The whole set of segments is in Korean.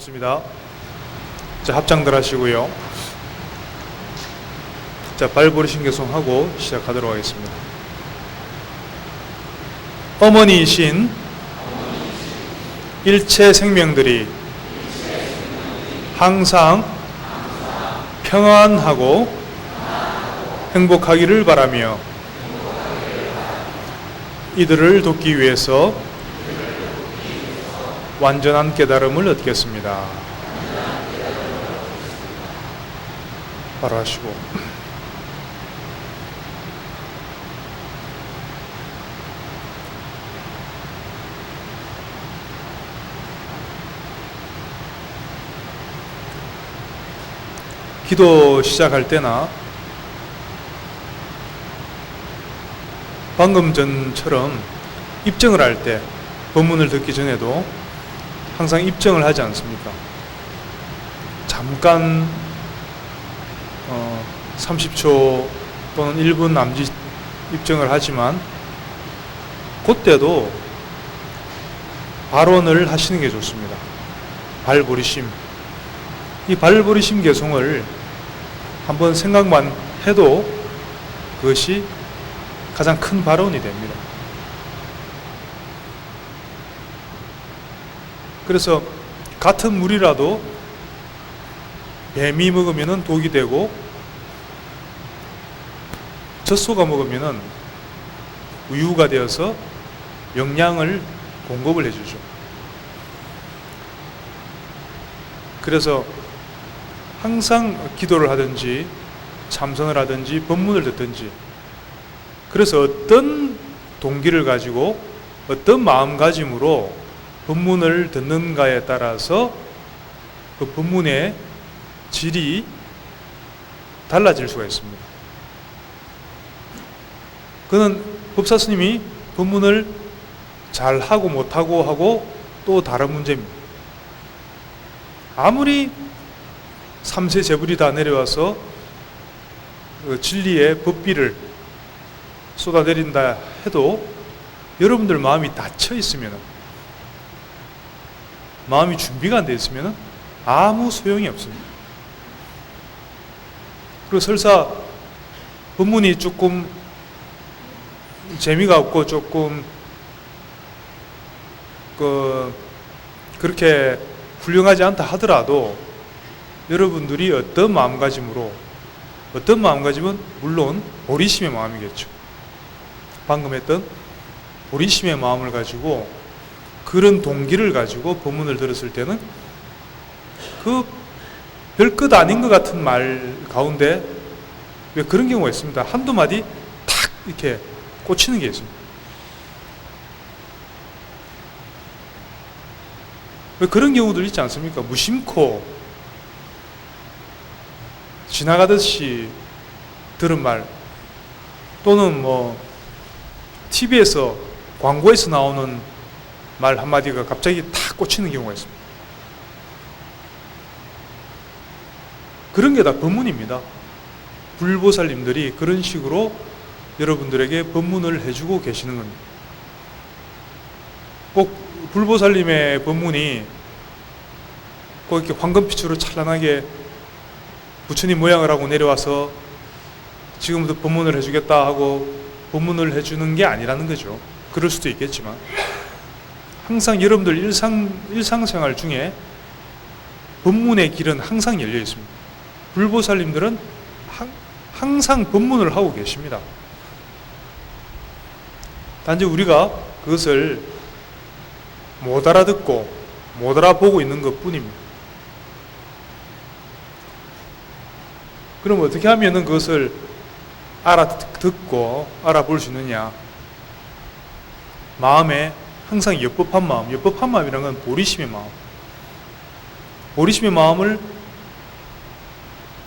반갑습니다. 자, 합장들 하시고요. 자, 발버리신개송하고 시작하도록 하겠습니다. 어머니이신 일체 생명들이 항상 평안하고 행복하기를 바라며 이들을 돕기 위해서 완전한 깨달음을 얻겠습니다. 바로 하시고 기도 시작할 때나 방금 전처럼 입증을 할 때 법문을 듣기 전에도 항상 입증을 하지 않습니까? 잠깐 30초 또는 1분 남짓 입증을 하지만 그때도 발언을 하시는 게 좋습니다. 발버리심. 이 발버리심 개송을 한번 생각만 해도 그것이 가장 큰 발언이 됩니다. 그래서 같은 물이라도 뱀이 먹으면 독이 되고 젖소가 먹으면 우유가 되어서 영양을 공급을 해주죠. 그래서 항상 기도를 하든지 참선을 하든지 법문을 듣든지 그래서 어떤 동기를 가지고 어떤 마음가짐으로 법문을 듣는가에 따라서 그 법문의 질이 달라질 수가 있습니다. 그는 법사 스님이 법문을 잘하고 못하고 하고 또 다른 문제입니다. 아무리 삼세 재불이 다 내려와서 그 진리의 법비를 쏟아내린다 해도 여러분들 마음이 닫혀 있으면, 마음이 준비가 안 돼 있으면 아무 소용이 없습니다. 그리고 설사 법문이 조금 재미가 없고 조금 그렇게 훌륭하지 않다 하더라도 여러분들이 어떤 마음가짐으로, 어떤 마음가짐은 물론 보리심의 마음이겠죠. 방금 했던 보리심의 마음을 가지고 그런 동기를 가지고 법문을 들었을 때는 그 별것 아닌 것 같은 말 가운데 왜 그런 경우가 있습니다. 한두 마디 탁 이렇게 꽂히는 게 있습니다. 왜 그런 경우들 있지 않습니까? 무심코 지나가듯이 들은 말 또는 TV에서 광고에서 나오는 말 한마디가 갑자기 탁 꽂히는 경우가 있습니다. 그런 게 다 법문입니다. 불보살님들이 그런 식으로 여러분들에게 법문을 해주고 계시는 겁니다. 꼭 불보살님의 법문이 꼭 이렇게 황금빛으로 찬란하게 부처님 모양을 하고 내려와서 지금부터 법문을 해주겠다 하고 법문을 해주는 게 아니라는 거죠. 그럴 수도 있겠지만 항상 여러분들 일상생활 중에 법문의 길은 항상 열려 있습니다. 불보살님들은 항상 법문을 하고 계십니다. 단지 우리가 그것을 못 알아듣고 못 알아보고 있는 것 뿐입니다. 그럼 어떻게 하면 그것을 알아듣고 알아볼 수 있느냐? 마음에 항상 옅법한 마음, 옅법한 마음이라는 건 보리심의 마음. 보리심의 마음을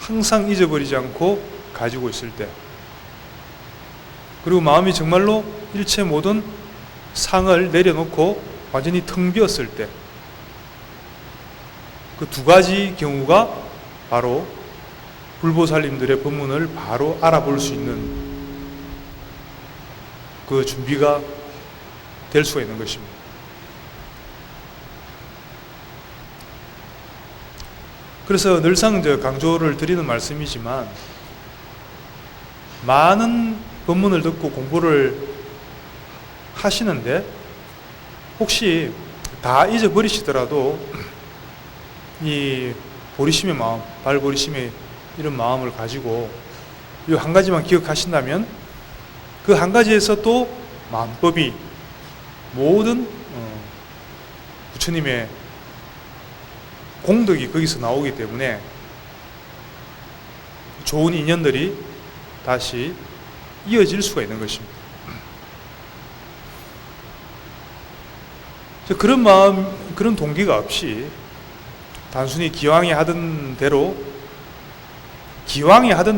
항상 잊어버리지 않고 가지고 있을 때, 그리고 마음이 정말로 일체 모든 상을 내려놓고 완전히 텅 비었을 때, 그 두 가지 경우가 바로 불보살님들의 법문을 바로 알아볼 수 있는 그 준비가 될 수가 있는 것입니다. 그래서 늘상 강조를 드리는 말씀이지만, 많은 법문을 듣고 공부를 하시는데 혹시 다 잊어버리시더라도 이 보리심의 마음, 발보리심의 이런 마음을 가지고 이 한 가지만 기억하신다면 그 한 가지에서 또 만법이 모든 부처님의 공덕이 거기서 나오기 때문에 좋은 인연들이 다시 이어질 수가 있는 것입니다. 그런 마음, 그런 동기가 없이 단순히 기왕에 하던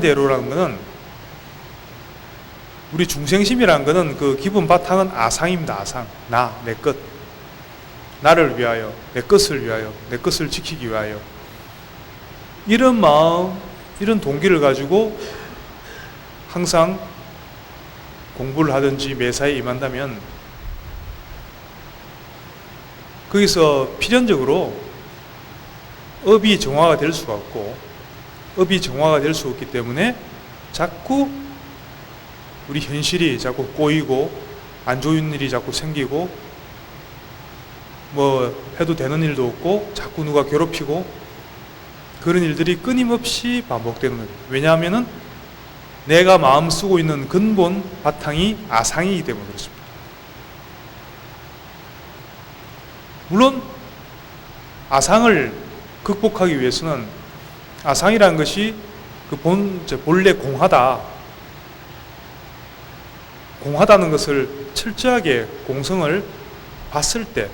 대로라는 것은, 우리 중생심이라는 것은 그 기본 바탕은 아상입니다. 아상. 내 것. 나를 위하여, 내 것을 위하여, 내 것을 지키기 위하여. 이런 마음, 이런 동기를 가지고 항상 공부를 하든지 매사에 임한다면 거기서 필연적으로 업이 정화가 될 수가 없고, 업이 정화가 될 수 없기 때문에 자꾸 우리 현실이 자꾸 꼬이고 안 좋은 일이 자꾸 생기고 뭐 해도 되는 일도 없고 자꾸 누가 괴롭히고 그런 일들이 끊임없이 반복되는 거예요. 왜냐하면은 내가 마음 쓰고 있는 근본 바탕이 아상이기 때문에 그렇습니다. 물론 아상을 극복하기 위해서는, 아상이라는 것이 그 본래 공하다는 것을 철저하게 공성을 봤을 때,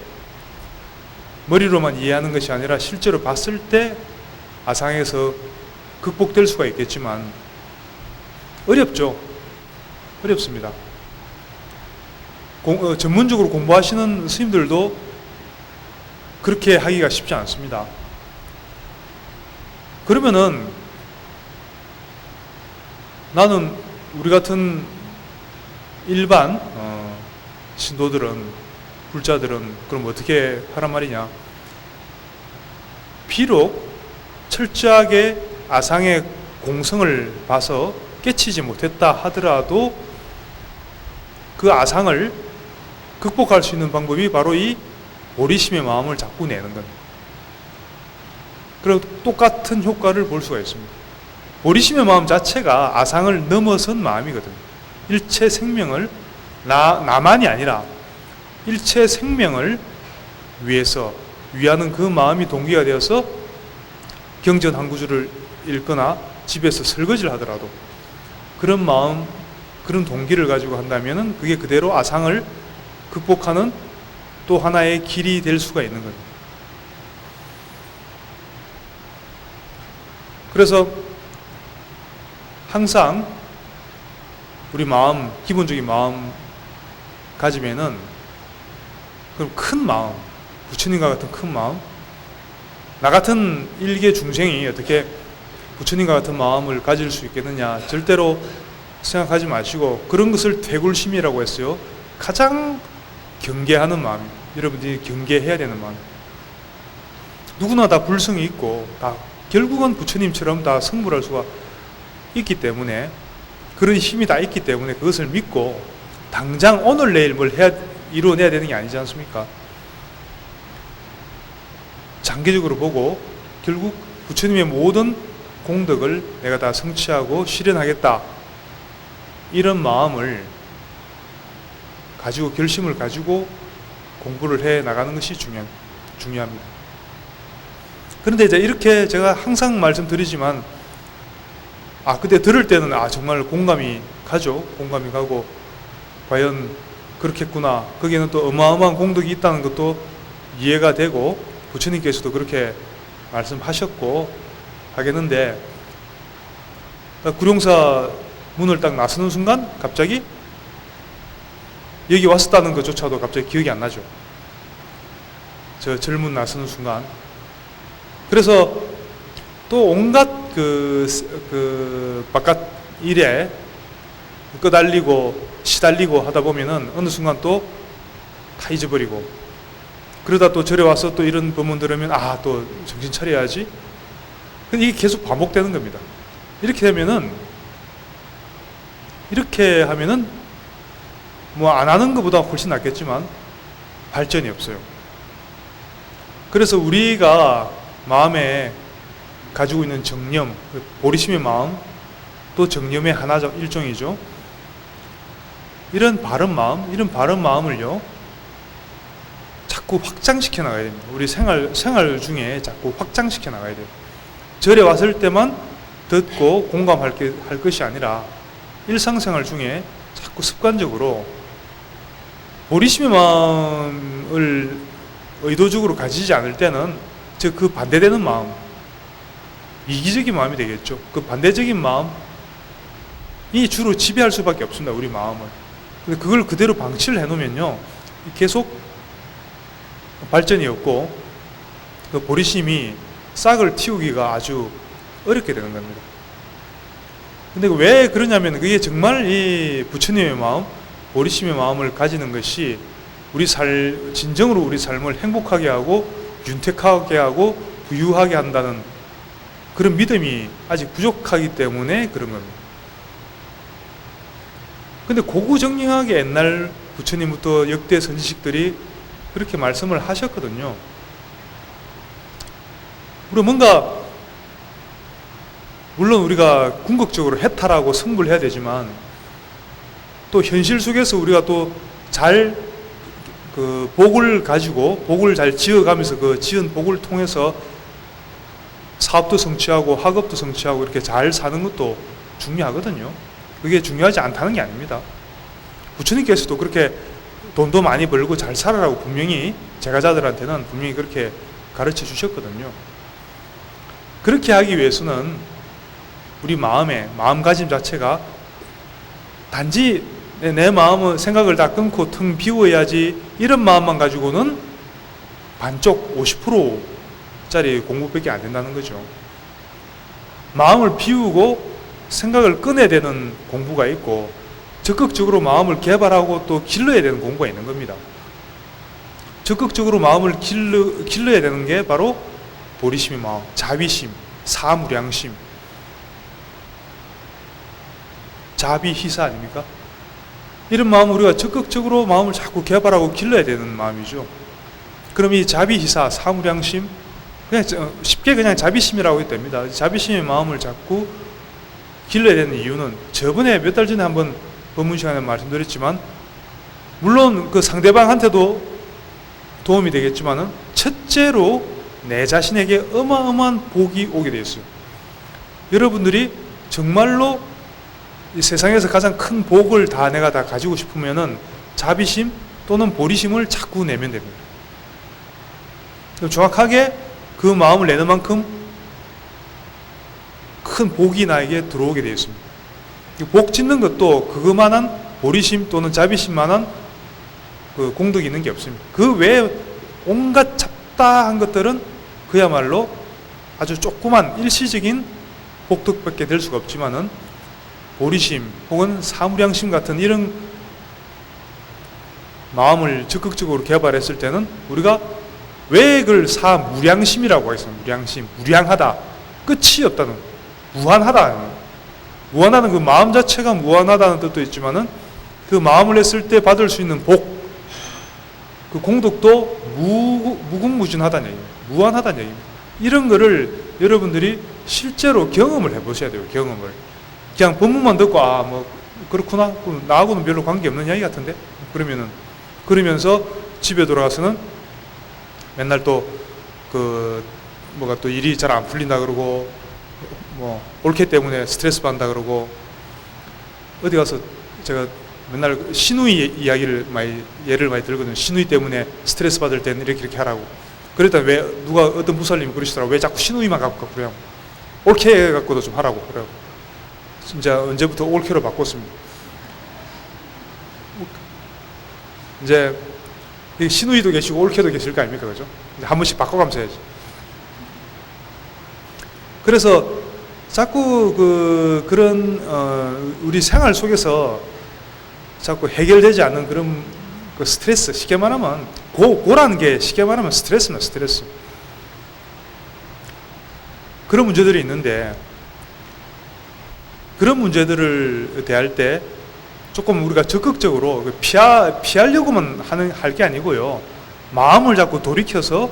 머리로만 이해하는 것이 아니라 실제로 봤을 때 아상에서 극복될 수가 있겠지만 어렵죠. 어렵습니다. 전문적으로 공부하시는 스님들도 그렇게 하기가 쉽지 않습니다. 그러면은 나는, 우리 같은 일반 신도들은, 불자들은 그럼 어떻게 하란 말이냐? 비록 철저하게 아상의 공성을 봐서 깨치지 못했다 하더라도 그 아상을 극복할 수 있는 방법이 바로 이 보리심의 마음을 자꾸 내는 겁니다. 그리고 똑같은 효과를 볼 수가 있습니다. 보리심의 마음 자체가 아상을 넘어선 마음이거든요. 일체 생명을, 나만이 아니라 일체 생명을 위하는 그 마음이 동기가 되어서 경전 한 구절을 읽거나 집에서 설거지를 하더라도 그런 마음, 그런 동기를 가지고 한다면 그게 그대로 아상을 극복하는 또 하나의 길이 될 수가 있는 거예요. 그래서 항상 우리 마음, 기본적인 마음 가지면은, 그럼 큰 마음, 부처님과 같은 큰 마음, 나 같은 일개 중생이 어떻게 부처님과 같은 마음을 가질 수 있겠느냐, 절대로 생각하지 마시고, 그런 것을 대굴심이라고 했어요. 가장 경계하는 마음, 여러분들이 경계해야 되는 마음. 누구나 다 불성이 있고 다 결국은 부처님처럼 다 성불할 수가 있기 때문에, 그런 힘이 다 있기 때문에 그것을 믿고 당장 오늘 내일 뭘 이루어내야 되는 게 아니지 않습니까? 장기적으로 보고 결국 부처님의 모든 공덕을 내가 다 성취하고 실현하겠다, 이런 마음을 가지고, 결심을 가지고 공부를 해 나가는 것이 중요합니다. 그런데 이제 이렇게 제가 항상 말씀드리지만, 그때 들을 때는 정말 공감이 가죠. 공감이 가고, 과연 그렇겠구나, 거기에는 또 어마어마한 공덕이 있다는 것도 이해가 되고, 부처님께서도 그렇게 말씀하셨고 하겠는데, 구룡사 문을 딱 나서는 순간 갑자기 여기 왔었다는 것조차도 갑자기 기억이 안 나죠. 저 절문 나서는 순간. 그래서 또 온갖 그 바깥 일에 끄달리고 시달리고 하다 보면은 어느 순간 또 다 잊어버리고, 그러다 또 절에 와서 또 이런 법문 들으면 또 정신 차려야지, 근데 이게 계속 반복되는 겁니다. 이렇게 하면은 뭐 안 하는 것보다 훨씬 낫겠지만 발전이 없어요. 그래서 우리가 마음에 가지고 있는 정념, 보리심의 마음, 또 정념의 하나죠, 일종이죠. 이런 바른 마음을요, 자꾸 확장시켜 나가야 됩니다. 우리 생활 중에 자꾸 확장시켜 나가야 돼요. 절에 왔을 때만 듣고 공감할 것이 아니라 일상생활 중에 자꾸 습관적으로 보리심의 마음을 의도적으로 가지지 않을 때는 즉 그 반대되는 마음, 이기적인 마음이 되겠죠. 그 반대적인 마음이 주로 지배할 수밖에 없습니다. 우리 마음을. 근데 그걸 그대로 방치를 해놓으면요, 계속 발전이 없고 그 보리심이 싹을 틔우기가 아주 어렵게 되는 겁니다. 근데 왜 그러냐면 그게 정말 이 부처님의 마음, 보리심의 마음을 가지는 것이 진정으로 우리 삶을 행복하게 하고 윤택하게 하고 부유하게 한다는 그런 믿음이 아직 부족하기 때문에 그런 겁니다. 근데 고구정령하게 옛날 부처님부터 역대 선지식들이 그렇게 말씀을 하셨거든요. 우리 물론 우리가 궁극적으로 해탈하고 승부를 해야 되지만 또 현실 속에서 우리가 또 잘 복을 가지고 복을 잘 지어가면서 그 지은 복을 통해서 사업도 성취하고 학업도 성취하고 이렇게 잘 사는 것도 중요하거든요. 그게 중요하지 않다는 게 아닙니다. 부처님께서도 그렇게 돈도 많이 벌고 잘 살아라고 분명히 제가자들한테는 분명히 그렇게 가르쳐 주셨거든요. 그렇게 하기 위해서는 우리 마음가짐 자체가 단지 내 마음의 생각을 다 끊고 텅 비워야지 이런 마음만 가지고는 반쪽 50%짜리 공부밖에 안 된다는 거죠. 마음을 비우고 생각을 끊어야 되는 공부가 있고 적극적으로 마음을 개발하고 또 길러야 되는 공부가 있는 겁니다. 적극적으로 마음을 길러야 되는 게 바로 보리심의 마음, 자비심, 사무량심, 자비희사 아닙니까? 이런 마음을 우리가 적극적으로 마음을 자꾸 개발하고 길러야 되는 마음이죠. 그럼 이 자비희사, 사무량심, 그냥 쉽게 그냥 자비심이라고 해도 됩니다. 자비심의 마음을 자꾸 길러야 되는 이유는 저번에 몇 달 전에 한번 법문 시간에 말씀드렸지만 물론 그 상대방한테도 도움이 되겠지만은 첫째로 내 자신에게 어마어마한 복이 오게 되어 있어요. 여러분들이 정말로 이 세상에서 가장 큰 복을 내가 다 가지고 싶으면은 자비심 또는 보리심을 자꾸 내면 됩니다. 정확하게 그 마음을 내는 만큼 큰 복이 나에게 들어오게 되어 있습니다. 복 짓는 것도 그것만한 보리심 또는 자비심만한 그 공덕이 있는 게 없습니다. 그 외에 온갖 잡다한 것들은 그야말로 아주 조그만 일시적인 복덕밖에 될 수가 없지만은 보리심 혹은 사무량심 같은 이런 마음을 적극적으로 개발했을 때는 우리가 왜 그걸 사무량심이라고 하겠습니다. 무량심, 무량하다, 끝이 없다는, 무한하다. 무한하다는 그 마음 자체가 무한하다는 뜻도 있지만은 그 마음을 했을 때 받을 수 있는 복, 그 공덕도 무궁무진하다는 얘기입니다. 무한하다는 얘기입니다. 이런 거를 여러분들이 실제로 경험을 해보셔야 돼요. 경험을. 그냥 법문만 듣고 뭐 그렇구나, 나하고는 별로 관계없는 이야기 같은데, 그러면서 집에 돌아가서는 맨날 또 뭐가 또 일이 잘 안 풀린다 그러고 뭐 올케 때문에 스트레스 받는다 그러고, 어디 가서 제가 맨날 시누이 이야기를 예를 많이 들거든요. 시누이 때문에 스트레스 받을 때는 이렇게 하라고. 그랬다 왜 어떤 부살님이 그러시더라고. 왜 자꾸 시누이만 갖고 그래요? 올케 갖고도 좀 하라고 그래요. 진짜 언제부터 올케로 바꿨습니다. 이제 시누이도 계시고 올케도 계실 거 아닙니까, 그죠? 이제 한 번씩 바꿔가면서 해야지. 그래서 자꾸 그런 우리 생활 속에서 자꾸 해결되지 않는 그런 그 스트레스, 쉽게 말하면 고라는 게 쉽게 말하면 스트레스입니다. 스트레스. 그런 문제들이 있는데, 그런 문제들을 대할 때 조금 우리가 적극적으로 피하려고만 할 게 아니고요, 마음을 자꾸 돌이켜서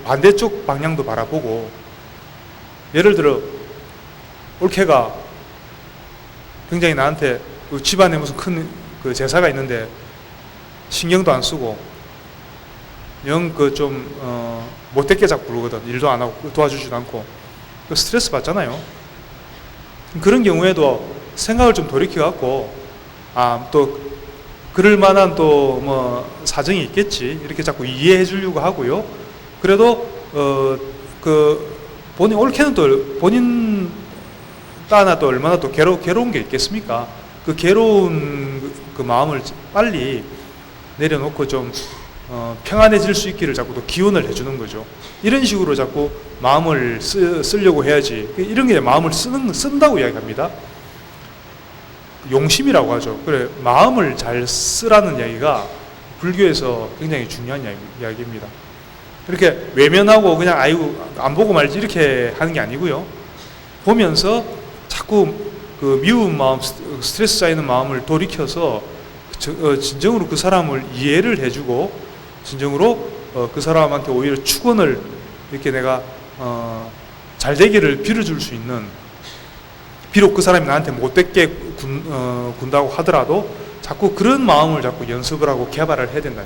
반대쪽 방향도 바라보고, 예를 들어 올케가 굉장히 나한테 집안에 무슨 큰 제사가 있는데 신경도 안 쓰고 영 좀 못되게 자꾸 부르거든. 일도 안 하고 도와주지도 않고 스트레스 받잖아요. 그런 경우에도 생각을 좀 돌이켜 갖고, 또 그럴 만한 또 뭐 사정이 있겠지, 이렇게 자꾸 이해해 주려고 하고요. 그래도 본인 올케는 또 본인 따나 또 얼마나 또 괴로운 게 있겠습니까? 그 괴로운 그 마음을 빨리 내려놓고 좀 평안해질 수 있기를 자꾸 또 기원을 해주는 거죠. 이런 식으로 자꾸 마음을 쓰려고 해야지. 이런 게 마음을 쓴다고 이야기합니다. 용심이라고 하죠. 그래, 마음을 잘 쓰라는 이야기가 불교에서 굉장히 중요한 이야기입니다. 이렇게 외면하고 그냥 아이고 안 보고 말지 이렇게 하는 게 아니고요. 보면서 자꾸 그 미운 마음, 스트레스 쌓이는 마음을 돌이켜서 진정으로 그 사람을 이해를 해주고, 진정으로 그 사람한테 오히려 축원을 이렇게 내가 잘 되기를 빌어줄 수 있는, 비록 그 사람이 나한테 못되게 군다고 하더라도 자꾸 그런 마음을 자꾸 연습을 하고 개발을 해야 된다.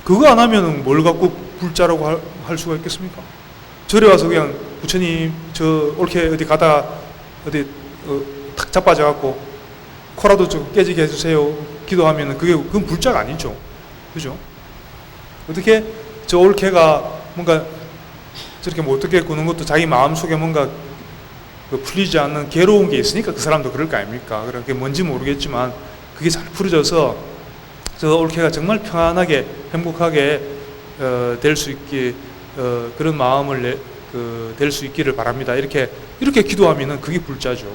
그거 안 하면은 뭘 갖고 불자라고 할 수가 있겠습니까? 절에 와서 그냥 부처님 저 올케 어디 가다 어디 탁 자빠져 갖고 코라도 좀 깨지게 해주세요 기도하면은 그건 불자가 아니죠. 그죠? 어떻게 저 올케가 뭔가 저렇게 못되게 구는 것도 자기 마음속에 뭔가 풀리지 않는 괴로운 게 있으니까 그 사람도 그럴 거 아닙니까? 그게 뭔지 모르겠지만 그게 잘 풀어져서 저 올케가 정말 평안하게 행복하게 될 수 있게 그런 마음을 될 수 있기를 바랍니다. 이렇게 기도하면은 그게 불자죠.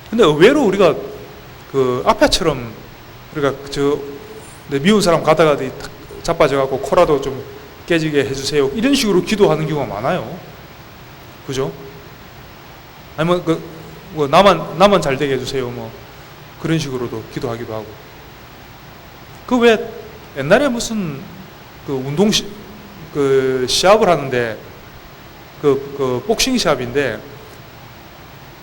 근데 의외로 우리가 그 앞에처럼 우리가 미운 사람 가다가 자빠져갖고 코라도 좀 깨지게 해주세요 이런 식으로 기도하는 경우가 많아요. 그죠? 아니면 뭐 나만 잘 되게 해주세요 뭐 그런 식으로도 기도하기도 하고. 그 왜 옛날에 무슨 시합을 하는데 복싱 시합인데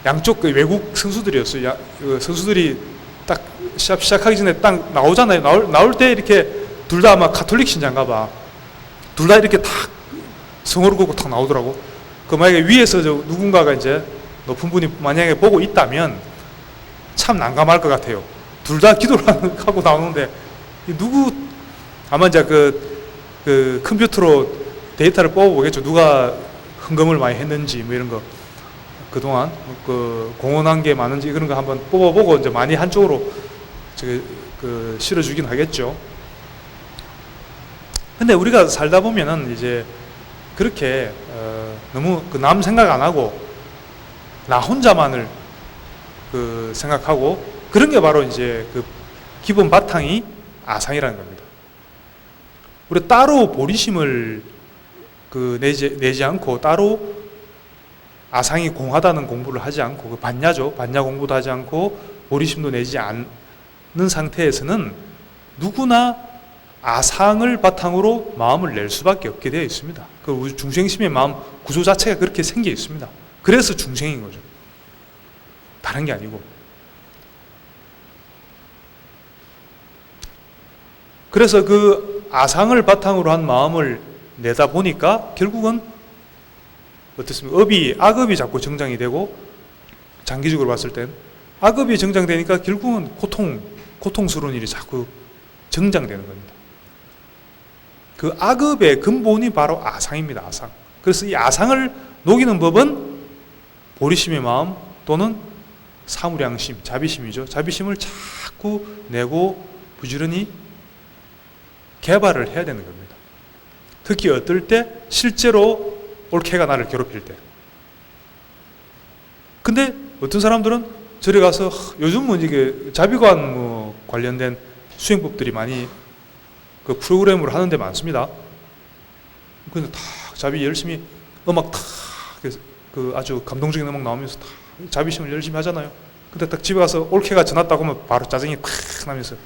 양쪽 외국 선수들이었어요. 선수들이 딱 시합 시작하기 전에 딱 나오잖아요. 나올 때 이렇게 둘 다 아마 가톨릭 신자인가 봐. 둘 다 이렇게 탁 성호를 걷고 탁 나오더라고. 만약에 위에서 누군가가 이제 높은 분이 만약에 보고 있다면 참 난감할 것 같아요. 둘 다 기도를 하고 나오는데 아마 이제 그 컴퓨터로 데이터를 뽑아보겠죠. 누가 헌금을 많이 했는지 뭐 이런 거 그동안 공헌한 게 많은지 그런 거 한번 뽑아보고 이제 많이 한쪽으로 실어주긴 하겠죠. 근데 우리가 살다 보면은 이제 그렇게 너무 남 생각 안 하고 나 혼자만을 생각하고 그런 게 바로 이제 기본 바탕이 아상이라는 겁니다. 우리 따로 보리심을 내지 않고 따로 아상이 공하다는 공부를 하지 않고 반야죠. 반야 공부도 하지 않고 보리심도 내지 않는 상태에서는 누구나 아상을 바탕으로 마음을 낼 수밖에 없게 되어 있습니다. 우리 중생심의 마음 구조 자체가 그렇게 생겨 있습니다. 그래서 중생인 거죠. 다른 게 아니고. 그래서 그 아상을 바탕으로 한 마음을 내다 보니까 결국은 어떻습니까? 악업이 자꾸 정장이 되고 장기적으로 봤을 땐 악업이 정장되니까 결국은 고통스러운 일이 자꾸 정장되는 겁니다. 그 악업의 근본이 바로 아상입니다. 아상. 그래서 이 아상을 녹이는 법은 보리심의 마음 또는 사무량심, 자비심이죠. 자비심을 자꾸 내고 부지런히 개발을 해야 되는 겁니다. 특히 어떨 때? 실제로 올케가 나를 괴롭힐 때. 근데 어떤 사람들은 절에 가서 요즘은 이게 자비관 관련된 수행법들이 많이 프로그램으로 하는 데 많습니다. 근데 다 자비 열심히 음악 탁, 그 아주 감동적인 음악 나오면서 탁 자비심을 열심히 하잖아요. 근데 딱 집에 가서 올케가 전화다고 하면 바로 짜증이 탁 나면서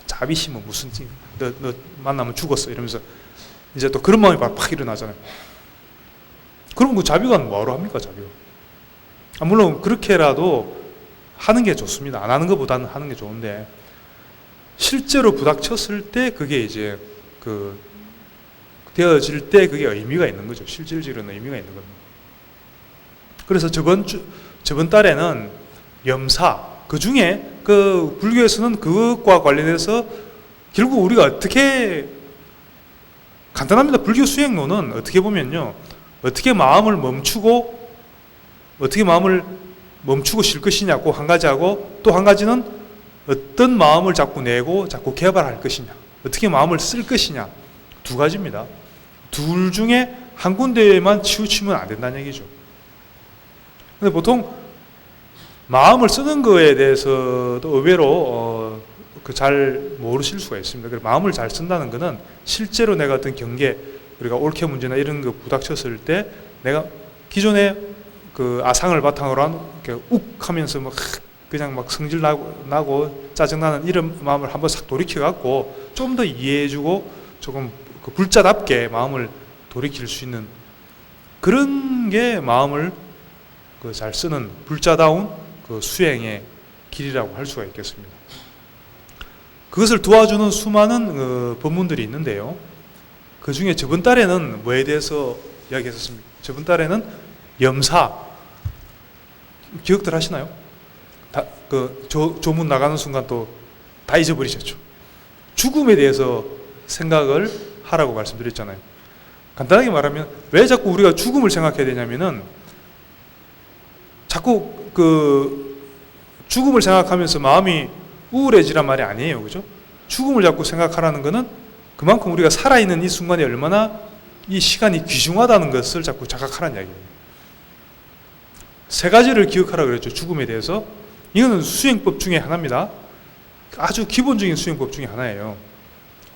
자비심은 무슨, 너 만나면 죽었어 이러면서 이제 또 그런 마음이 바로 팍 일어나잖아요. 그럼 그 자비가 뭐하러 합니까, 자비가? 물론 그렇게라도 하는 게 좋습니다. 안 하는 것보다는 하는 게 좋은데, 실제로 부닥쳤을 때 그게 이제 되어질 때 그게 의미가 있는 거죠. 실질적인 의미가 있는 겁니다. 그래서 저번 달에는 염사, 그 중에 그 불교에서는 그것과 관련해서 결국 우리가 어떻게, 간단합니다. 불교 수행론은 어떻게 보면요, 어떻게 마음을 멈추고 쉴 것이냐고 한 가지하고, 또 한 가지는 어떤 마음을 자꾸 내고 자꾸 개발할 것이냐, 어떻게 마음을 쓸 것이냐, 두 가지입니다. 둘 중에 한 군데에만 치우치면 안 된다는 얘기죠. 근데 보통 마음을 쓰는 거에 대해서도 의외로 잘 모르실 수가 있습니다. 그래서 마음을 잘 쓴다는 것은 실제로 내가 어떤 경계, 우리가 올케 문제나 이런 거 부닥쳤을 때 내가 기존에 그 아상을 바탕으로 한 욱 하면서 막 그냥 막 성질 나고 짜증나는 이런 마음을 한번 싹 돌이켜 갖고 좀 더 이해해주고 조금 그 불자답게 마음을 돌이킬 수 있는 그런 게 마음을 잘 쓰는 불자다운 그 수행의 길이라고 할 수가 있겠습니다. 그것을 도와주는 수많은 법문들이 있는데요. 그 중에 저번 달에는 뭐에 대해서 이야기했었습니까? 저번 달에는 염사, 기억들 하시나요? 조문 나가는 순간 또 다 잊어버리셨죠. 죽음에 대해서 생각을 하라고 말씀드렸잖아요. 간단하게 말하면 왜 자꾸 우리가 죽음을 생각해야 되냐면은, 자꾸 죽음을 생각하면서 마음이 우울해지란 말이 아니에요. 그죠? 죽음을 자꾸 생각하라는 것은 그만큼 우리가 살아있는 이 순간이 얼마나 이 시간이 귀중하다는 것을 자꾸 자각하라는 이야기예요. 세 가지를 기억하라 그랬죠. 죽음에 대해서. 이거는 수행법 중에 하나입니다. 아주 기본적인 수행법 중에 하나예요.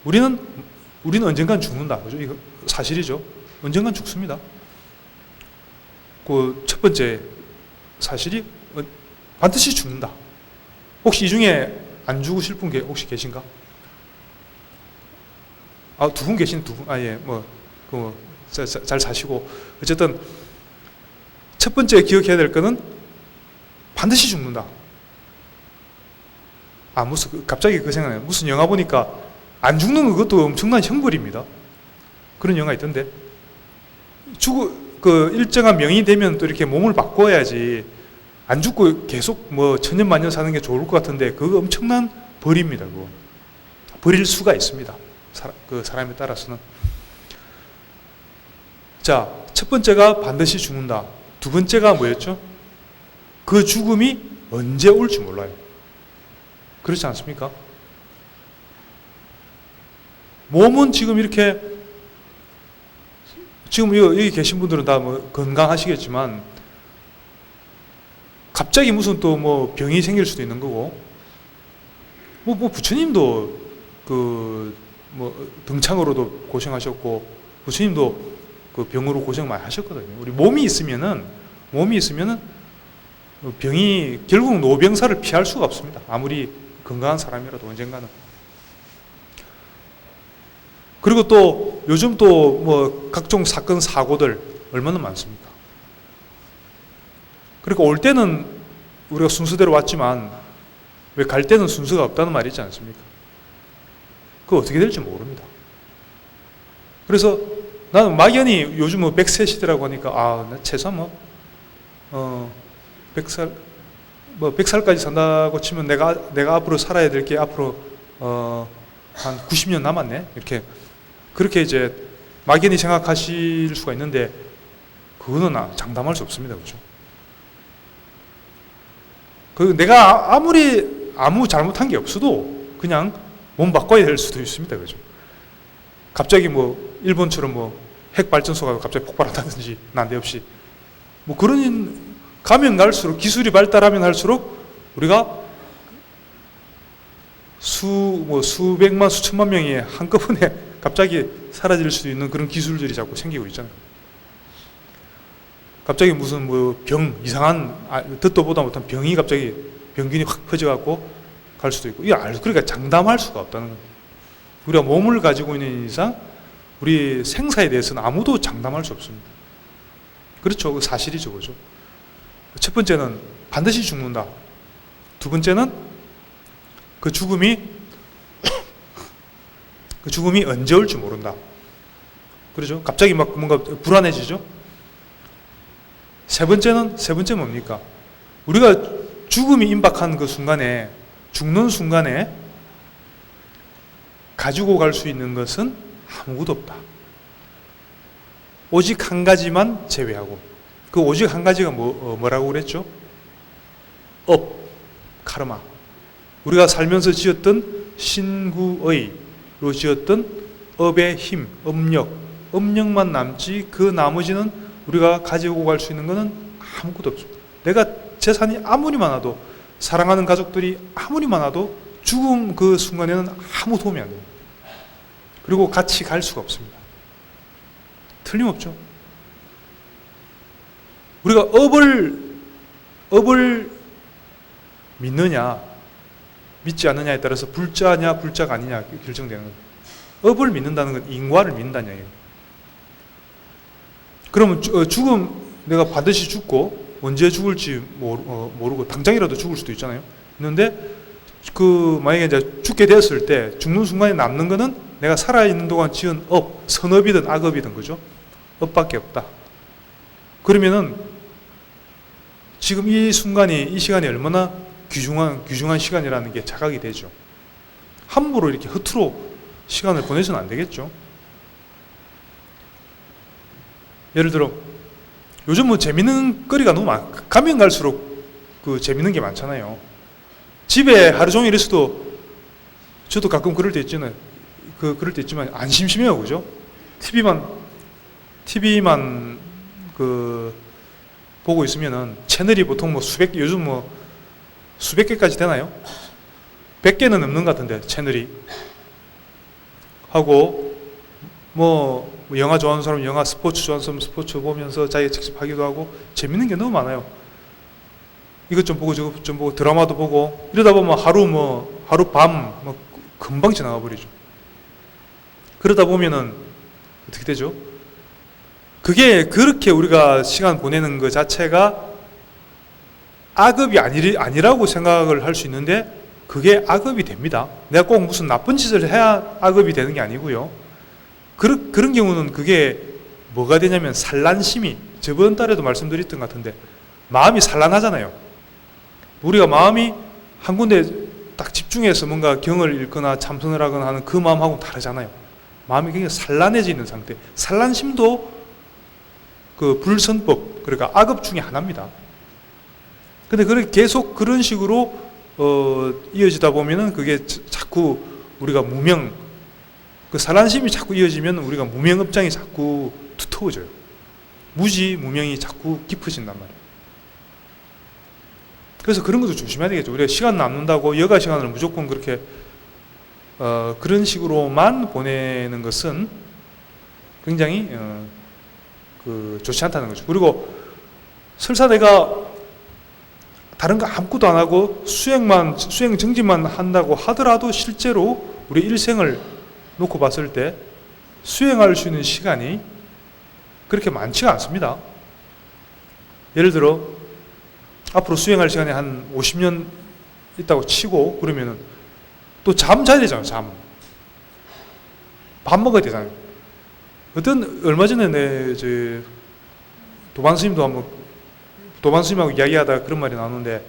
우리는 언젠간 죽는다. 그죠? 이거 사실이죠. 언젠간 죽습니다. 그 첫 번째 사실이 반드시 죽는다. 혹시 이 중에 안 죽으실 분 혹시 계신가? 두 분 계신, 예, 잘 사시고. 어쨌든, 첫 번째 기억해야 될 거는 반드시 죽는다. 갑자기 그 생각나요. 무슨 영화 보니까 안 죽는 것도 엄청난 형벌입니다. 그런 영화 있던데. 일정한 명이 되면 또 이렇게 몸을 바꿔야지, 안 죽고 계속 천년만년 사는 게 좋을 것 같은데, 그거 엄청난 벌입니다. 그거. 버릴 수가 있습니다. 사람에 따라서는. 자, 첫 번째가 반드시 죽는다. 두 번째가 뭐였죠? 그 죽음이 언제 올지 몰라요. 그렇지 않습니까? 몸은 지금 이렇게, 지금 여기 계신 분들은 다 건강하시겠지만, 갑자기 무슨 또 병이 생길 수도 있는 거고, 부처님도 등창으로도 고생하셨고, 부처님도 그 병으로 고생 많이 하셨거든요. 우리 몸이 있으면은 병이, 결국 노병사를 피할 수가 없습니다. 아무리 건강한 사람이라도 언젠가는. 그리고 또 요즘 또 각종 사건 사고들 얼마나 많습니까? 그러니까 올 때는 우리가 순서대로 왔지만 왜 갈 때는 순서가 없다는 말이 있지 않습니까? 그거 어떻게 될지 모릅니다. 그래서 나는 막연히 요즘 100세 시대라고 하니까 최소한 100살까지 산다고 치면 내가 앞으로 살아야 될 게 앞으로 한 90년 남았네. 그렇게 이제 막연히 생각하실 수가 있는데, 그거는 장담할 수 없습니다. 그죠? 내가 아무 잘못한 게 없어도 그냥 몸 바꿔야 될 수도 있습니다. 그죠? 갑자기 일본처럼 핵 발전소가 갑자기 폭발한다든지 난데없이 그런, 가면 갈수록, 기술이 발달하면 할수록 우리가 수백만 수천만 명이 한꺼번에 갑자기 사라질 수도 있는 그런 기술들이 자꾸 생기고 있잖아요. 갑자기 무슨 뭐 이상한 듣도 보다 못한 병이 갑자기 병균이 확 퍼져갖고 갈 수도 있고, 그러니까 장담할 수가 없다는 거예요. 우리가 몸을 가지고 있는 이상 우리 생사에 대해서는 아무도 장담할 수 없습니다. 그렇죠. 그 사실이죠. 그죠? 첫 번째는 반드시 죽는다. 두 번째는 그 죽음이 언제 올지 모른다. 그렇죠? 갑자기 막 뭔가 불안해지죠? 세 번째 뭡니까? 우리가 죽음이 임박한 그 순간에, 죽는 순간에 가지고 갈 수 있는 것은 아무것도 없다. 오직 한 가지만 제외하고, 그 오직 한 가지가 뭐라고 그랬죠? 카르마. 우리가 살면서 지었던 신구의로 지었던 업의 힘, 업력만 남지, 그 나머지는 우리가 가지고 갈 수 있는 것은 아무것도 없습니다. 내가 재산이 아무리 많아도, 사랑하는 가족들이 아무리 많아도 죽음 그 순간에는 아무 도움이 안 됩니다. 그리고 같이 갈 수가 없습니다. 틀림없죠. 우리가 업을 믿느냐 믿지 않느냐에 따라서 불자냐 불자가 아니냐 결정되는 거예요. 업을 믿는다는 건 인과를 믿는다는 얘기예요. 그러면 죽음, 내가 반드시 죽고 언제 죽을지 모르고 당장이라도 죽을 수도 있잖아요. 있는데 만약에 이제 죽게 되었을 때 죽는 순간에 남는 거는 내가 살아있는 동안 지은 선업이든 악업이든, 그죠? 업밖에 없다. 그러면은 지금 이 시간이 얼마나 귀중한 시간이라는 게 자각이 되죠. 함부로 이렇게 허투루 시간을 보내서는 안 되겠죠. 예를 들어 요즘 뭐 재밌는 거리가 너무 가면 갈수록 그 재밌는 게 많잖아요. 집에 하루 종일 있어도, 저도 가끔 그럴 때 있지만 안 심심해요, 그죠? TV만 보고 있으면은 채널이 보통 요즘 수백 개까지 되나요? 100개는 넘는 것 같은데, 채널이. 하고, 영화 좋아하는 사람 영화, 스포츠 좋아하는 사람 스포츠 보면서 자기가 직접 하기도 하고, 재밌는 게 너무 많아요. 이것 좀 보고 저것 좀 보고, 드라마도 보고, 이러다 보면 하룻밤 금방 지나가 버리죠. 그러다 보면은 어떻게 되죠? 그게 그렇게 우리가 시간 보내는 것 자체가 악업이 아니라고 생각을 할 수 있는데, 그게 악업이 됩니다. 내가 꼭 무슨 나쁜 짓을 해야 악업이 되는 게 아니고요. 그런 경우는 그게 뭐가 되냐면 산란심이, 저번 달에도 말씀드렸던 것 같은데, 마음이 산란하잖아요. 우리가 마음이 한 군데 딱 집중해서 뭔가 경을 읽거나 참선을 하거나 하는 그 마음하고는 다르잖아요. 마음이 굉장히 산란해져 있는 상태. 산란심도 그 불선법, 그러니까 악업 중에 하나입니다. 근데 계속 그런 식으로 이어지다 보면은 그게 자꾸 우리가 그 산란심이 자꾸 이어지면 우리가 무명업장이 자꾸 두터워져요. 무명이 자꾸 깊어진단 말이에요. 그래서 그런 것도 조심해야 되겠죠. 우리가 시간 남는다고 여가 시간을 무조건 그렇게 그런 식으로만 보내는 것은 굉장히 좋지 않다는 거죠. 그리고 설사 내가 다른 거 아무것도 안 하고 수행 정진만 한다고 하더라도 실제로 우리 일생을 놓고 봤을 때 수행할 수 있는 시간이 그렇게 많지가 않습니다. 예를 들어 앞으로 수행할 시간이 한 50년 있다고 치고, 그러면은 또 잠 자야 되잖아요. 밥 먹어야 되잖아요. 얼마 전에 도반 스님하고 이야기하다가 그런 말이 나오는데,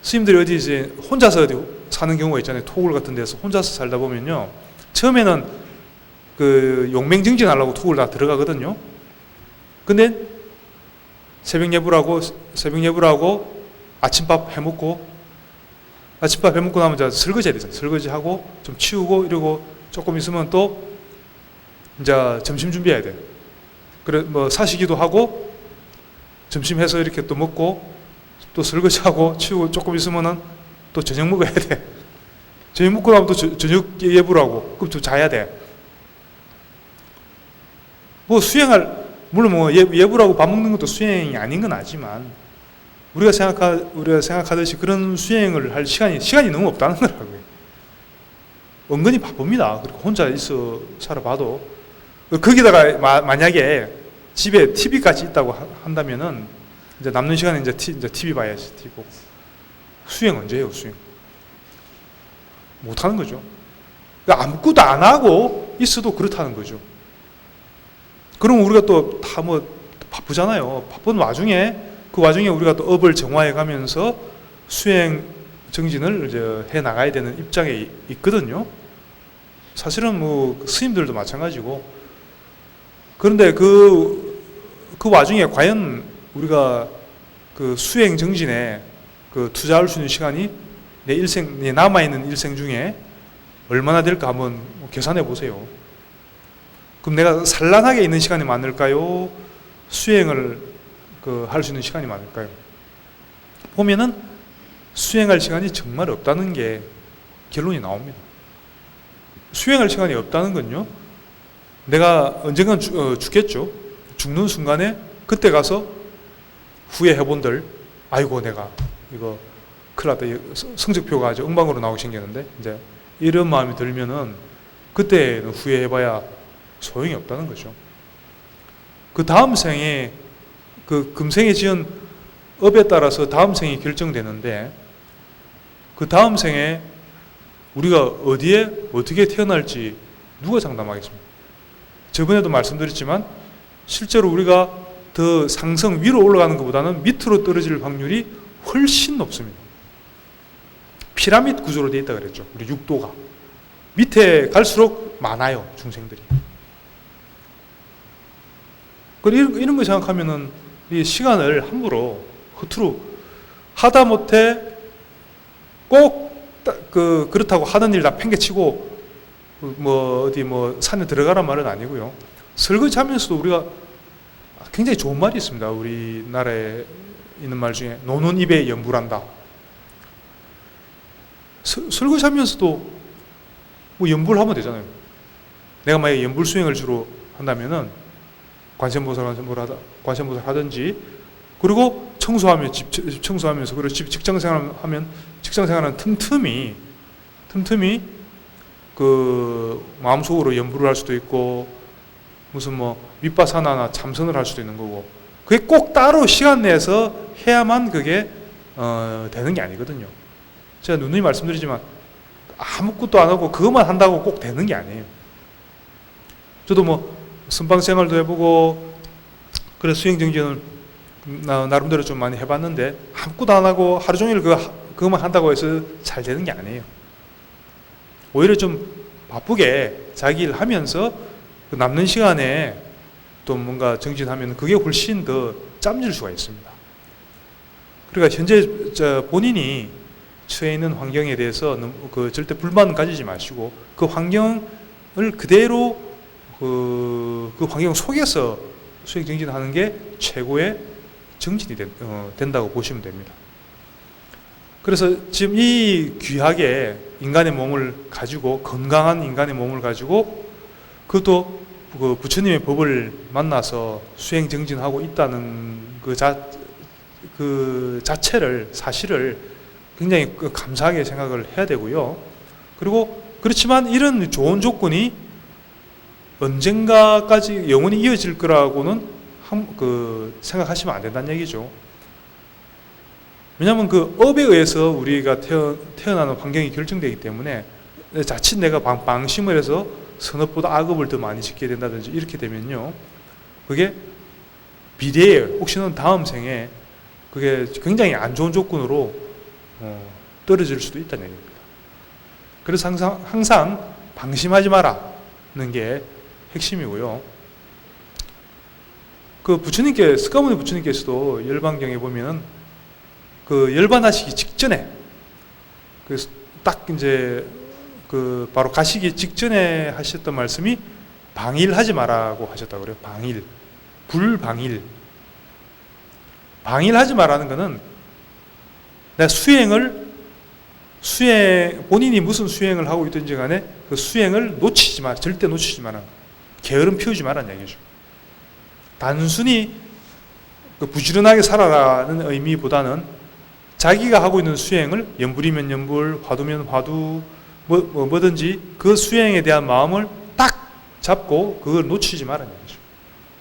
스님들이 어디 혼자서 사는 경우가 있잖아요. 토굴 같은 데서 혼자서 살다 보면요, 처음에는 그 용맹정진 하려고 토굴 다 들어가거든요. 근데 새벽 예불하고 아침밥 해먹고 나면 이제 설거지 해야 되잖아요. 설거지하고 좀 치우고 이러고 조금 있으면 또 이제 점심 준비해야 돼. 그래 사시기도 하고 점심 해서 이렇게 또 먹고 또 설거지하고 치우고 조금 있으면은 또 저녁 먹어야 돼. 저녁 먹고 나면 또 저녁 예불하고 그럼 또 자야 돼. 물론 뭐 예불하고 밥 먹는 것도 수행이 아닌 건 아지만 우리가 생각하듯이 그런 수행을 할 시간이 너무 없다는 거라고요. 은근히 바쁩니다. 그리고 혼자 있어 살아봐도 거기다가 만약에 집에 TV까지 있다고 한다면은 이제 남는 시간에 이제 TV 봐야지. TV 보고. 수행 언제 해요? 수행 못 하는 거죠. 그러니까 아무것도 안 하고 있어도 그렇다는 거죠. 그럼 우리가 또 다 뭐 바쁘잖아요. 바쁜 와중에 그 와중에 우리가 또 업을 정화해 가면서 수행 정진을 이제 해 나가야 되는 입장에 있거든요. 사실은 뭐 스님들도 마찬가지고. 그런데 그 와중에 과연 우리가 그 수행 정진에 그 투자할 수 있는 시간이 내 남아있는 일생 중에 얼마나 될까 한번 계산해 보세요. 그럼 내가 산란하게 있는 시간이 많을까요? 수행을 할 수 있는 시간이 많을까요? 보면은 수행할 시간이 정말 없다는 게 결론이 나옵니다. 수행할 시간이 없다는 건요, 내가 언젠간 죽겠죠. 죽는 순간에 그때 가서 후회해본들, 아이고 내가 이거 큰일 났다, 성적표가 아주 엉망으로 나오게 생겼는데, 이제 이런 마음이 들면은 그때는 후회해봐야 소용이 없다는 거죠. 그 다음 생에 그 금생에 지은 업에 따라서 다음 생이 결정되는데, 그 다음 생에 우리가 어디에 어떻게 태어날지 누가 장담하겠습니까? 저번에도 말씀드렸지만 실제로 우리가 더 상승 위로 올라가는 것보다는 밑으로 떨어질 확률이 훨씬 높습니다. 피라미드 구조로 되어 있다 그랬죠. 우리 육도가 밑에 갈수록 많아요, 중생들이. 이런 거 생각하면은 이 시간을 함부로 허투루 하다 못해 꼭 그렇다고 하던 일 다 팽개치고 뭐 어디 뭐 산에 들어가란 말은 아니고요. 설거지 하면서도 우리가 굉장히 좋은 말이 있습니다. 우리나라에 있는 말 중에 노는 입에 연불한다. 설거지 하면서도 뭐 연불하면 되잖아요. 내가 만약에 연불 수행을 주로 한다면은 관세음보살 하든지, 그리고 청소하면 집 청소하면서, 그리고 직장생활하면 직장생활은 틈틈이 그 마음속으로 연불을 할 수도 있고, 무슨 뭐 윗바사나나 참선을 할 수도 있는 거고, 그게 꼭 따로 시간 내서 해야만 그게 되는 게 아니거든요. 제가 누누이 말씀드리지만 아무것도 안 하고 그것만 한다고 꼭 되는 게 아니에요. 저도 뭐 선방 생활도 해보고 그래 수행 정진을 나름대로 좀 많이 해봤는데, 아무것도 안 하고 하루 종일 그것만 한다고 해서 잘 되는 게 아니에요. 오히려 좀 바쁘게 자기 일 하면서 그 남는 시간에 또 뭔가 정진하면 그게 훨씬 더 짬질 수가 있습니다. 그러니까 현재 본인이 처해 있는 환경에 대해서 그 절대 불만은 가지지 마시고, 그 환경을 그대로 그 환경 속에서 수행 정진하는 게 최고의 정진이 된다고 보시면 됩니다. 그래서 지금 이 귀하게 인간의 몸을 가지고, 건강한 인간의 몸을 가지고, 그것도 그 부처님의 법을 만나서 수행 정진하고 있다는 그 자체를, 사실을 굉장히 감사하게 생각을 해야 되고요. 그리고 그렇지만 이런 좋은 조건이 언젠가까지 영원히 이어질 거라고는 생각하시면 안 된다는 얘기죠. 왜냐하면 그 업에 의해서 우리가 태어나는 환경이 결정되기 때문에, 자칫 내가 방심을 해서 선업보다 악업을 더 많이 짓게 된다든지 이렇게 되면요, 그게 비대에 혹시는 다음 생에 그게 굉장히 안 좋은 조건으로 떨어질 수도 있다는 얘기입니다. 그래서 항상 방심하지 마라는 게 핵심이고요. 그 스가모니 부처님께서도 열반경에 보면은 그 열반하시기 직전에 딱 이제 바로 가시기 직전에 하셨던 말씀이 방일하지 마라고 하셨다고 그래요. 불방일. 방일하지 마라는 거는 내가 본인이 무슨 수행을 하고 있든지 간에 그 수행을 절대 놓치지 마라. 게으름 피우지 마라는 얘기죠. 단순히 부지런하게 살아라는 의미보다는 자기가 하고 있는 수행을 연불이면 연불, 화두면 화두, 뭐든지 그 수행에 대한 마음을 딱 잡고 그걸 놓치지 말라는 얘기죠.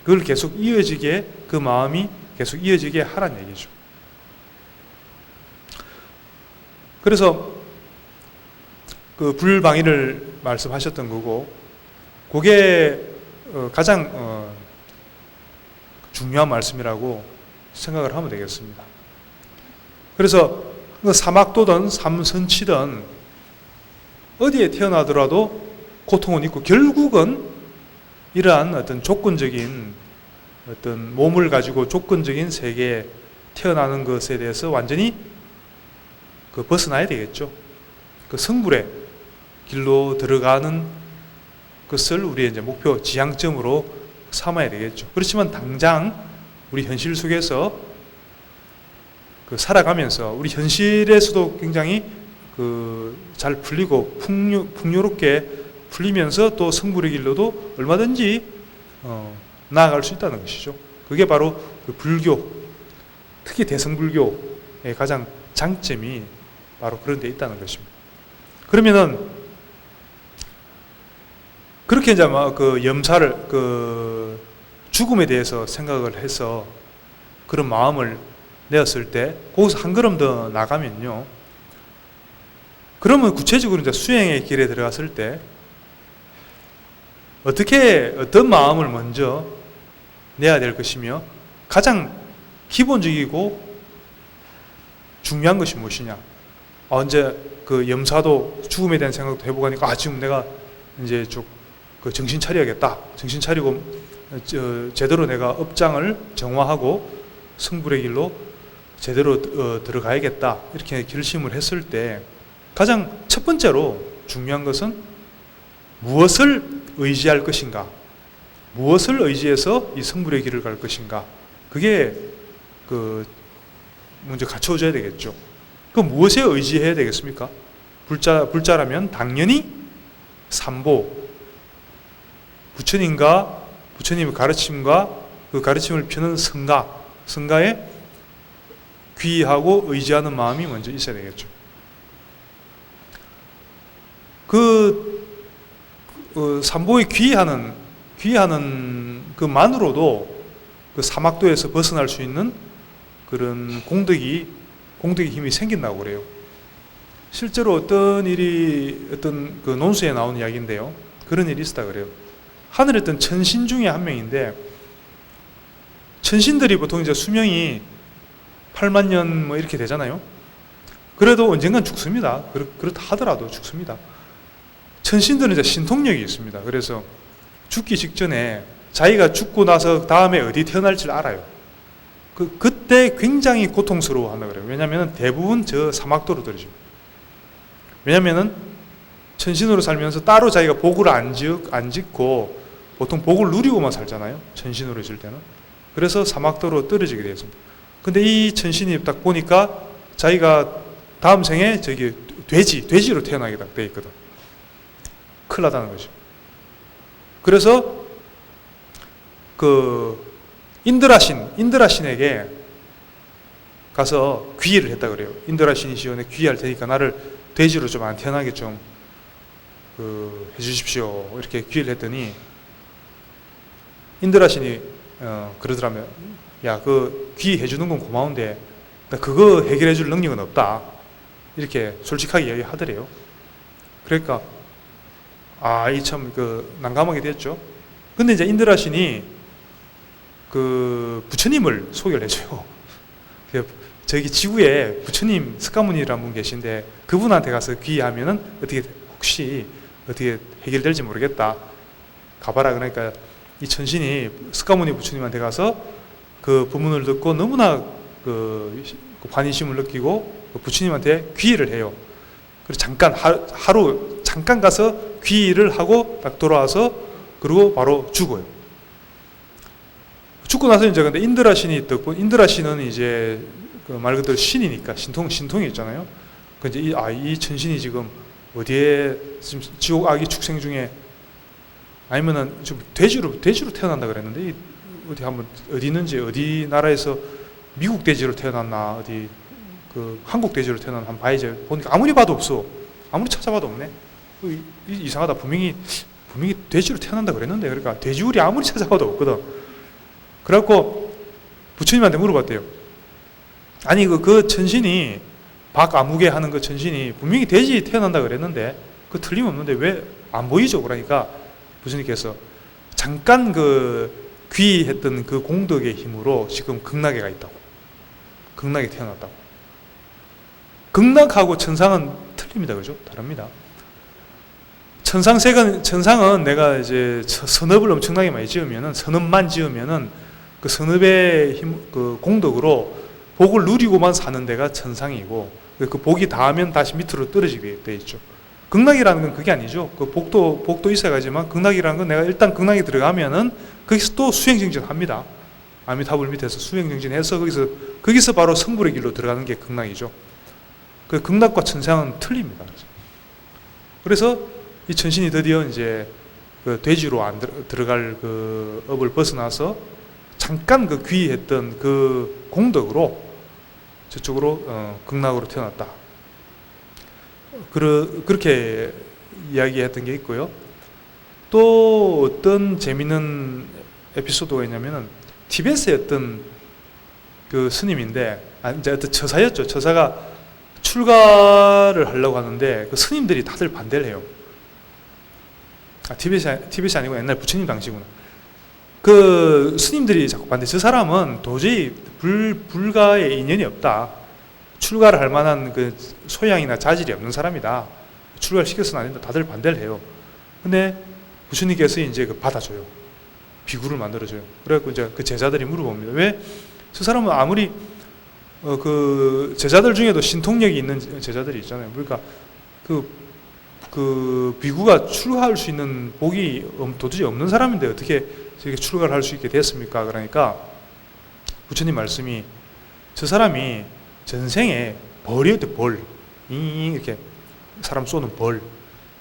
그걸 계속 이어지게, 그 마음이 계속 이어지게 하라는 얘기죠. 그래서 그 불방위를 말씀하셨던 거고, 그게 가장 중요한 말씀이라고 생각을 하면 되겠습니다. 그래서 사막도든 삼선치든 어디에 태어나더라도 고통은 있고, 결국은 이러한 어떤 조건적인 어떤 몸을 가지고 조건적인 세계에 태어나는 것에 대해서 완전히 벗어나야 되겠죠. 그 성불의 길로 들어가는 것을 우리의 이제 목표, 지향점으로 삼아야 되겠죠. 그렇지만 당장 우리 현실 속에서 살아가면서 우리 현실에서도 굉장히 잘 풀리고 풍요롭게 풀리면서 또 성불의 길로도 얼마든지 나아갈 수 있다는 것이죠. 그게 바로 불교, 특히 대성불교의 가장 장점이 바로 그런 데 있다는 것입니다. 그러면은 그렇게 이제 염사를 죽음에 대해서 생각을 해서 그런 마음을 내었을 때 거기서 한 걸음 더 나가면요. 그러면 구체적으로 이제 수행의 길에 들어갔을 때 어떤 마음을 먼저 내야 될 것이며 가장 기본적이고 중요한 것이 무엇이냐. 이제 염사도 죽음에 대한 생각도 해보고 하니까 지금 내가 이제 정신 차려야겠다. 정신 차리고 제대로 내가 업장을 정화하고 성불의 길로 제대로 들어가야겠다. 이렇게 결심을 했을 때 가장 첫 번째로 중요한 것은 무엇을 의지할 것인가, 무엇을 의지해서 이 성불의 길을 갈 것인가, 그게 먼저 갖춰져야 되겠죠. 그 무엇에 의지해야 되겠습니까? 불자라면 당연히 삼보, 부처님의 가르침과 그 가르침을 펴는 성가에 귀하고 의지하는 마음이 먼저 있어야 되겠죠. 삼보에 귀하는 그만으로도 사막도에서 벗어날 수 있는 그런 공덕의 힘이 생긴다고 그래요. 실제로 어떤 논수에 나온 이야기인데요. 그런 일이 있었다 그래요. 하늘에 있던 천신 중에 한 명인데, 천신들이 보통 이제 수명이 8만 년 이렇게 되잖아요. 그래도 언젠간 죽습니다. 그렇다 하더라도 죽습니다. 천신들은 이제 신통력이 있습니다. 그래서 죽기 직전에 자기가 죽고 나서 다음에 어디 태어날지를 알아요. 그때 굉장히 고통스러워 한다 그래요. 왜냐하면 대부분 저 사막도로 들어죠. 왜냐하면 천신으로 살면서 따로 자기가 복을 안 짓고 보통 복을 누리고만 살잖아요. 천신으로 있을 때는. 그래서 사막도로 떨어지게 되어 있습니다. 근데 이 천신이 딱 보니까 자기가 다음 생에 돼지로 태어나게 딱 되어 있거든. 큰일 나다는 거죠. 그래서 인드라신에게 가서 귀의를 했다 그래요. 인드라신이시여, 내 귀의할 테니까 나를 돼지로 좀 안 태어나게 좀 해주십시오. 이렇게 귀의를 했더니 인드라신이 그러더라면, 야, 귀의해 주는 건 고마운데 나 그거 해결해 줄 능력은 없다. 이렇게 솔직하게 이야기하더래요. 그러니까 이 참 난감하게 됐죠. 근데 이제 인드라신이 부처님을 소개를 해줘요. 저기 지구에 부처님 스가모니라는 분 계신데 그분한테 가서 귀의하면은 혹시 어떻게 해결될지 모르겠다. 가봐라. 그러니까 이 천신이 스가모니 부처님한테 가서 그 법문을 듣고 너무나 관심을 느끼고 부처님한테 귀의를 해요. 그래서 잠깐 하루 잠깐 가서 귀의를 하고 딱 돌아와서 그리고 바로 죽어요. 죽고 나서 이제 근데 인드라신이 떴고, 인드라신은 이제 말 그대로 신이니까 신통이 있잖아요. 이제 이 천신이 지금 어디에 지금 지옥 아기 축생 중에 아니면은 좀 돼지로 태어난다 그랬는데 어디 한번 어디 있는지, 어디 나라에서 미국 돼지로 태어났나, 어디 그 한국 돼지로 태어났나 한번 봐야지. 보니까 아무리 봐도 없어. 아무리 찾아봐도 없네. 이상하다. 분명히 돼지로 태어난다 그랬는데, 그러니까 돼지우리 아무리 찾아봐도 없거든. 그래갖고 부처님한테 물어봤대요. 아니 그 천신이 박아무개 하는 그 천신이 분명히 돼지 태어난다 그랬는데 그 틀림없는데 왜 안 보이죠? 그러니까 부처님께서 잠깐 그 귀했던 그 공덕의 힘으로 지금 극락에가 있다고. 극락에 태어났다고. 극락하고 천상은 틀립니다. 그죠? 다릅니다. 천상은 내가 이제 선업을 엄청나게 많이 지으면은, 선업만 지으면은 그 선업의 힘, 그 공덕으로 복을 누리고만 사는 데가 천상이고, 그 복이 닿으면 다시 밑으로 떨어지게 돼 있죠. 극락이라는 건 그게 아니죠. 그 복도 있어야지만, 극락이라는 건 내가 일단 극락에 들어가면은 거기서 또 수행정진합니다. 아미타불 밑에서 수행정진해서 거기서 바로 성불의 길로 들어가는 게 극락이죠. 그 극락과 천상은 틀립니다. 그래서 이 천신이 드디어 이제 그 돼지로 안 들어갈 그 업을 벗어나서 잠깐 그 귀했던 그 공덕으로 저쪽으로 극락으로 태어났다. 그렇게 이야기했던 게 있고요. 또 어떤 재밌는 에피소드가 있냐면은 티베트의 어떤 그 스님인데, 이제 어떤 처사였죠. 처사가 출가를 하려고 하는데 그 스님들이 다들 반대를 해요. 티베트이 아니고 옛날 부처님 당시구나. 그 스님들이 자꾸 반대. 저 사람은 도저히 불가의 인연이 없다. 출가를 할 만한 그 소양이나 자질이 없는 사람이다. 출가를 시켜서는 안 된다. 다들 반대를 해요. 근데 부처님께서 이제 그 받아줘요. 비구를 만들어줘요. 그래갖고 이제 그 제자들이 물어봅니다. 왜 저 사람은 아무리 그 제자들 중에도 신통력이 있는 제자들이 있잖아요. 그러니까 그 비구가 출가할 수 있는 복이 도저히 없는 사람인데 어떻게 저렇게 출가를 할 수 있게 됐습니까? 그러니까 부처님 말씀이, 저 사람이 전생에 벌이었대. 벌. 이렇게 사람 쏘는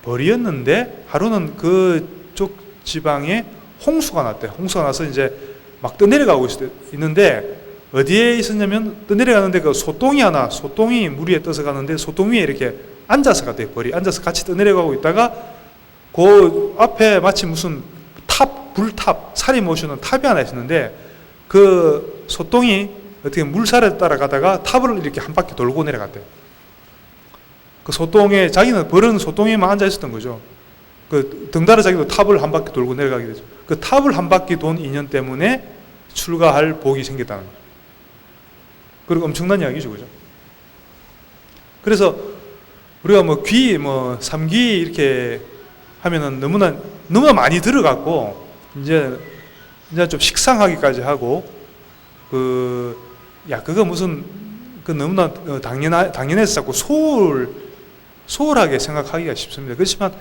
벌이었는데 하루는 그쪽 지방에 홍수가 났대. 홍수가 나서 이제 막 떠내려가고 있는데 어디에 있었냐면, 떠내려가는데 그 소똥이 물 위에 떠서 가는데 소똥 위에 이렇게 앉아서 갔대요. 벌이 앉아서 같이 떠내려가고 있다가 그 앞에 마치 무슨 불탑, 살이 모시는 탑이 하나 있었는데 그 소똥이 어떻게 물살에 따라가다가 탑을 이렇게 한 바퀴 돌고 내려갔대요. 그 소똥에, 자기는 벌은 소똥에만 앉아 있었던 거죠. 그 덩달아 자기도 탑을 한 바퀴 돌고 내려가게 되죠. 그 탑을 한 바퀴 돈 인연 때문에 출가할 복이 생겼다는 거죠. 그리고 엄청난 이야기죠. 그죠? 그래서 우리가 삼귀 이렇게 하면은 너무나 많이 들어갔고, 이제 좀 식상하기까지 하고, 그거 무슨, 너무나 당연해서 자꾸 소홀하게 생각하기가 쉽습니다. 그렇지만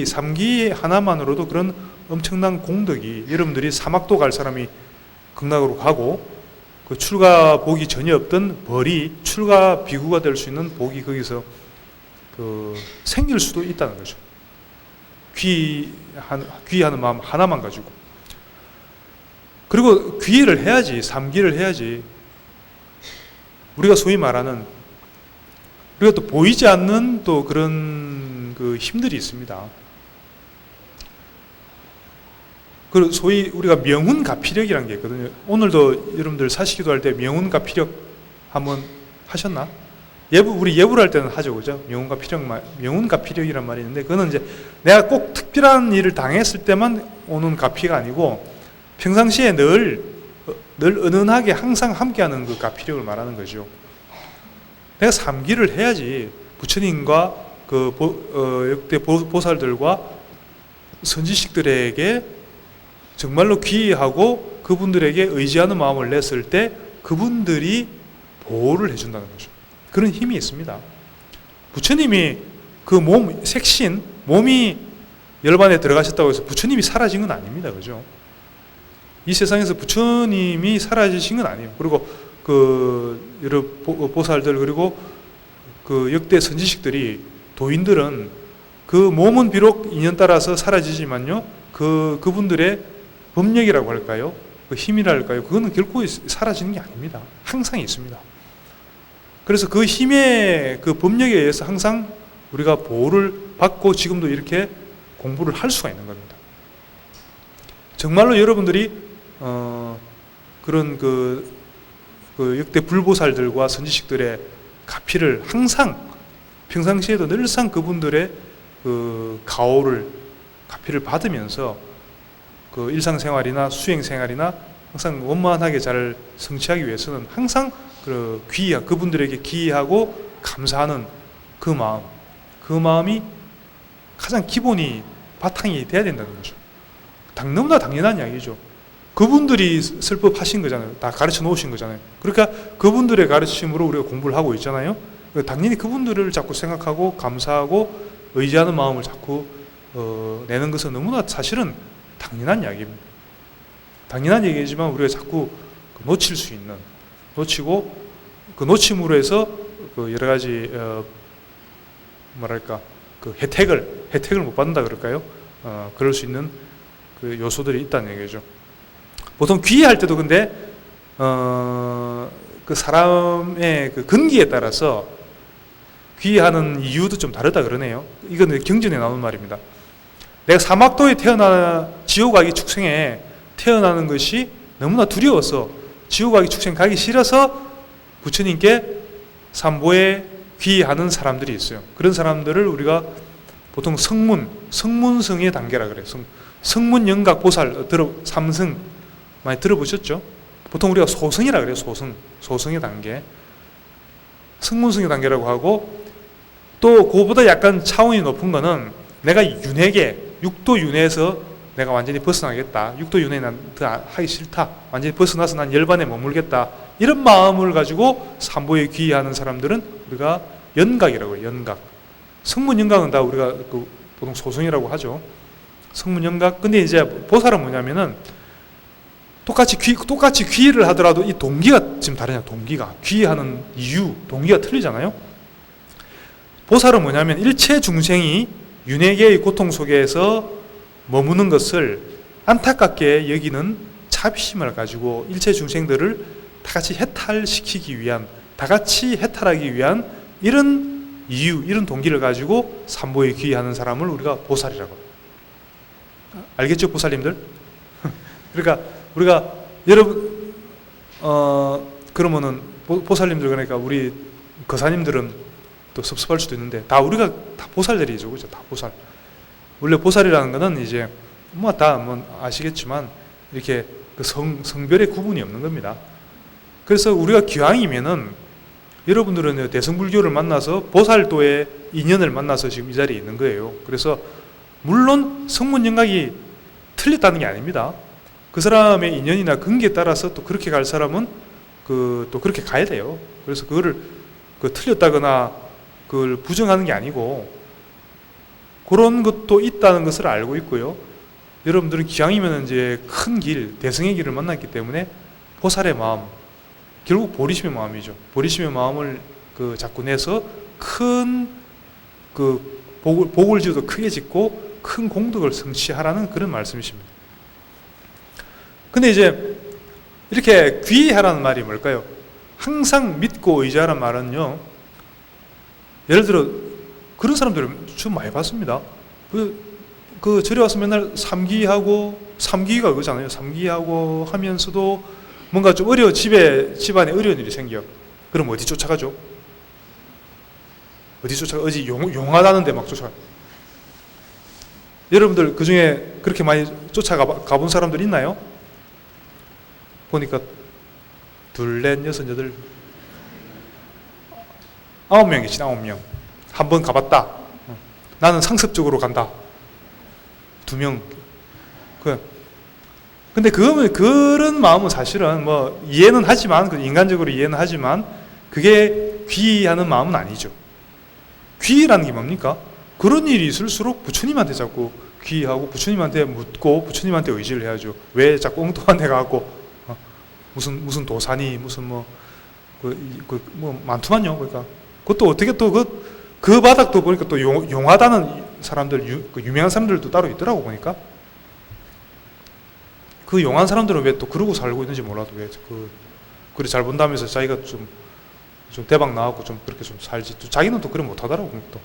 삼귀 하나만으로도 그런 엄청난 공덕이, 여러분들이 사막도 갈 사람이 극락으로 가고, 그 출가 복이 전혀 없던 벌이 출가 비구가 될 수 있는 복이 거기서 생길 수도 있다는 거죠. 귀하는 마음 하나만 가지고. 그리고 귀를 해야지, 삼귀를 해야지. 우리가 소위 말하는, 우리가 또 보이지 않는 또 그런 그 힘들이 있습니다. 그 소위 우리가 명운가피력이라는 게 있거든요. 오늘도 여러분들 사시기도 할 때 명운가피력 한번 하셨나? 우리 예불 할 때는 하죠, 그죠? 명운가피력이란 말이 있는데, 그거는 이제 내가 꼭 특별한 일을 당했을 때만 오는 가피가 아니고, 평상시에 늘 은은하게 항상 함께하는 그 가피력을 말하는 거죠. 내가 삼귀를 해야지 부처님과 역대 보살들과 선지식들에게 정말로 귀하고 그분들에게 의지하는 마음을 냈을 때 그분들이 보호를 해준다는 거죠. 그런 힘이 있습니다. 부처님이 그 몸이 열반에 들어가셨다고 해서 부처님이 사라진 건 아닙니다. 그죠? 이 세상에서 부처님이 사라지신 건 아니에요. 그리고 여러 보살들, 그리고 역대 선지식들이, 도인들은 그 몸은 비록 인연 따라서 사라지지만요, 그분들의 법력이라고 할까요? 그 힘이랄까요? 그거는 결코 사라지는 게 아닙니다. 항상 있습니다. 그래서 그 힘의 그 법력에 의해서 항상 우리가 보호를 받고 지금도 이렇게 공부를 할 수가 있는 겁니다. 정말로 여러분들이 그런 그 역대 불보살들과 선지식들의 가피를 항상 평상시에도 늘상 그분들의 그 가호를 가피를 받으면서 그 일상생활이나 수행생활이나 항상 원만하게 잘 성취하기 위해서는 항상 그분들에게 기이하고 감사하는 그 마음이 가장 기본이 바탕이 돼야 된다는 거죠. 너무나 당연한 이야기죠. 그분들이 설법하신 거잖아요. 다 가르쳐 놓으신 거잖아요. 그러니까 그분들의 가르침으로 우리가 공부를 하고 있잖아요. 당연히 그분들을 자꾸 생각하고 감사하고 의지하는 마음을 자꾸 내는 것은 너무나 사실은 당연한 이야기입니다. 당연한 얘기지만 우리가 자꾸 놓칠 수 있는, 놓치고 그 놓침으로 해서 그 여러 가지 그 혜택을 못 받는다 그럴까요? 그럴 수 있는 그 요소들이 있다는 얘기죠. 보통 귀의할 때도 근데 그 사람의 그 근기에 따라서 귀의하는 이유도 좀 다르다 그러네요. 이건 경전에 나오는 말입니다. 내가 사막도에 지옥아기 축생에 태어나는 것이 너무나 두려워서 지옥아기 축생 가기 싫어서 부처님께 삼보에 귀의하는 사람들이 있어요. 그런 사람들을 우리가 보통 성문성의 단계라 그래요. 성문영각 보살, 삼성 많이 들어보셨죠? 보통 우리가 소성이라 그래요. 소성의 단계. 성문성의 단계라고 하고, 또 그보다 약간 차원이 높은 거는 내가 윤회계, 육도 윤회에서 내가 완전히 벗어나겠다. 육도 윤회 난 더 하기 싫다. 완전히 벗어나서 난 열반에 머물겠다. 이런 마음을 가지고 삼보에 귀의하는 사람들은 우리가 연각이라고 해요. 연각. 성문연각은 다 우리가 보통 소성이라고 하죠. 성문연각. 근데 이제 보살은 뭐냐면은 똑같이 귀의를 하더라도 이 동기가 지금 다르냐. 동기가 귀의하는 이유, 동기가 틀리잖아요. 보살은 뭐냐면 일체 중생이 윤회계의 고통 속에서 머무는 것을 안타깝게 여기는 자비심을 가지고 일체 중생들을 다 같이 해탈시키기 위한, 다 같이 해탈하기 위한 이런 이유, 이런 동기를 가지고 삼보에 귀의하는 사람을 우리가 보살이라고 해요. 알겠죠, 보살님들? 그러니까 우리가 여러분 그러면은 보살님들, 그러니까 우리 거사님들은 또 섭섭할 수도 있는데 우리가 다 보살들이죠, 그죠? 다 보살. 원래 보살이라는 거는 이제 아시겠지만 이렇게 그 성별의 구분이 없는 겁니다. 그래서 우리가 기왕이면은 여러분들은 대승불교를 만나서 보살도의 인연을 만나서 지금 이 자리에 있는 거예요. 그래서 물론 성문영각이 틀렸다는 게 아닙니다. 그 사람의 인연이나 근기에 따라서 또 그렇게 갈 사람은 또 그렇게 가야 돼요. 그래서 그거를 틀렸다거나 그걸 부정하는 게 아니고 그런 것도 있다는 것을 알고 있고요. 여러분들은 기왕이면 이제 큰 길, 대승의 길을 만났기 때문에 보살의 마음, 결국 보리심의 마음이죠. 보리심의 마음을 자꾸 내서 큰 복을지어도 크게 짓고 큰 공덕을 성취하라는 그런 말씀이십니다. 근데 이제 이렇게 귀의하라는 말이 뭘까요? 항상 믿고 의지하라는 말은요, 예를 들어 그런 사람들을 좀 많이 봤습니다. 절에 와서 맨날 삼기가 그거잖아요. 삼기하고 하면서도 뭔가 좀 집안에 어려운 일이 생겨. 그럼 어디 쫓아가죠? 어디 용하다는 데 막 쫓아가요. 여러분들 그 중에 그렇게 많이 가본 사람들 있나요? 보니까 2, 4, 6, 8, 9명이지, 9명. 한 번 가봤다. 나는 상습적으로 간다. 2명. 근데 그런 마음은 사실은 이해는 하지만, 인간적으로 이해는 하지만, 그게 귀의하는 마음은 아니죠. 귀의라는 게 뭡니까? 그런 일이 있을수록 부처님한테 자꾸 귀의하고, 부처님한테 묻고, 부처님한테 의지를 해야죠. 왜 자꾸 엉뚱한 데 가고, 무슨 도사니, 무슨 많더만요. 그러니까. 그것도 어떻게 또 그 바닥도 보니까 또 용하다는 사람들, 유명한 사람들도 따로 있더라고 보니까. 그 용한 사람들은 왜 또 그러고 살고 있는지 몰라도 왜 그래 잘 본다면서 자기가 좀 대박 나왔고 좀 그렇게 좀 살지. 또 자기는 또 그래 못하더라고 또.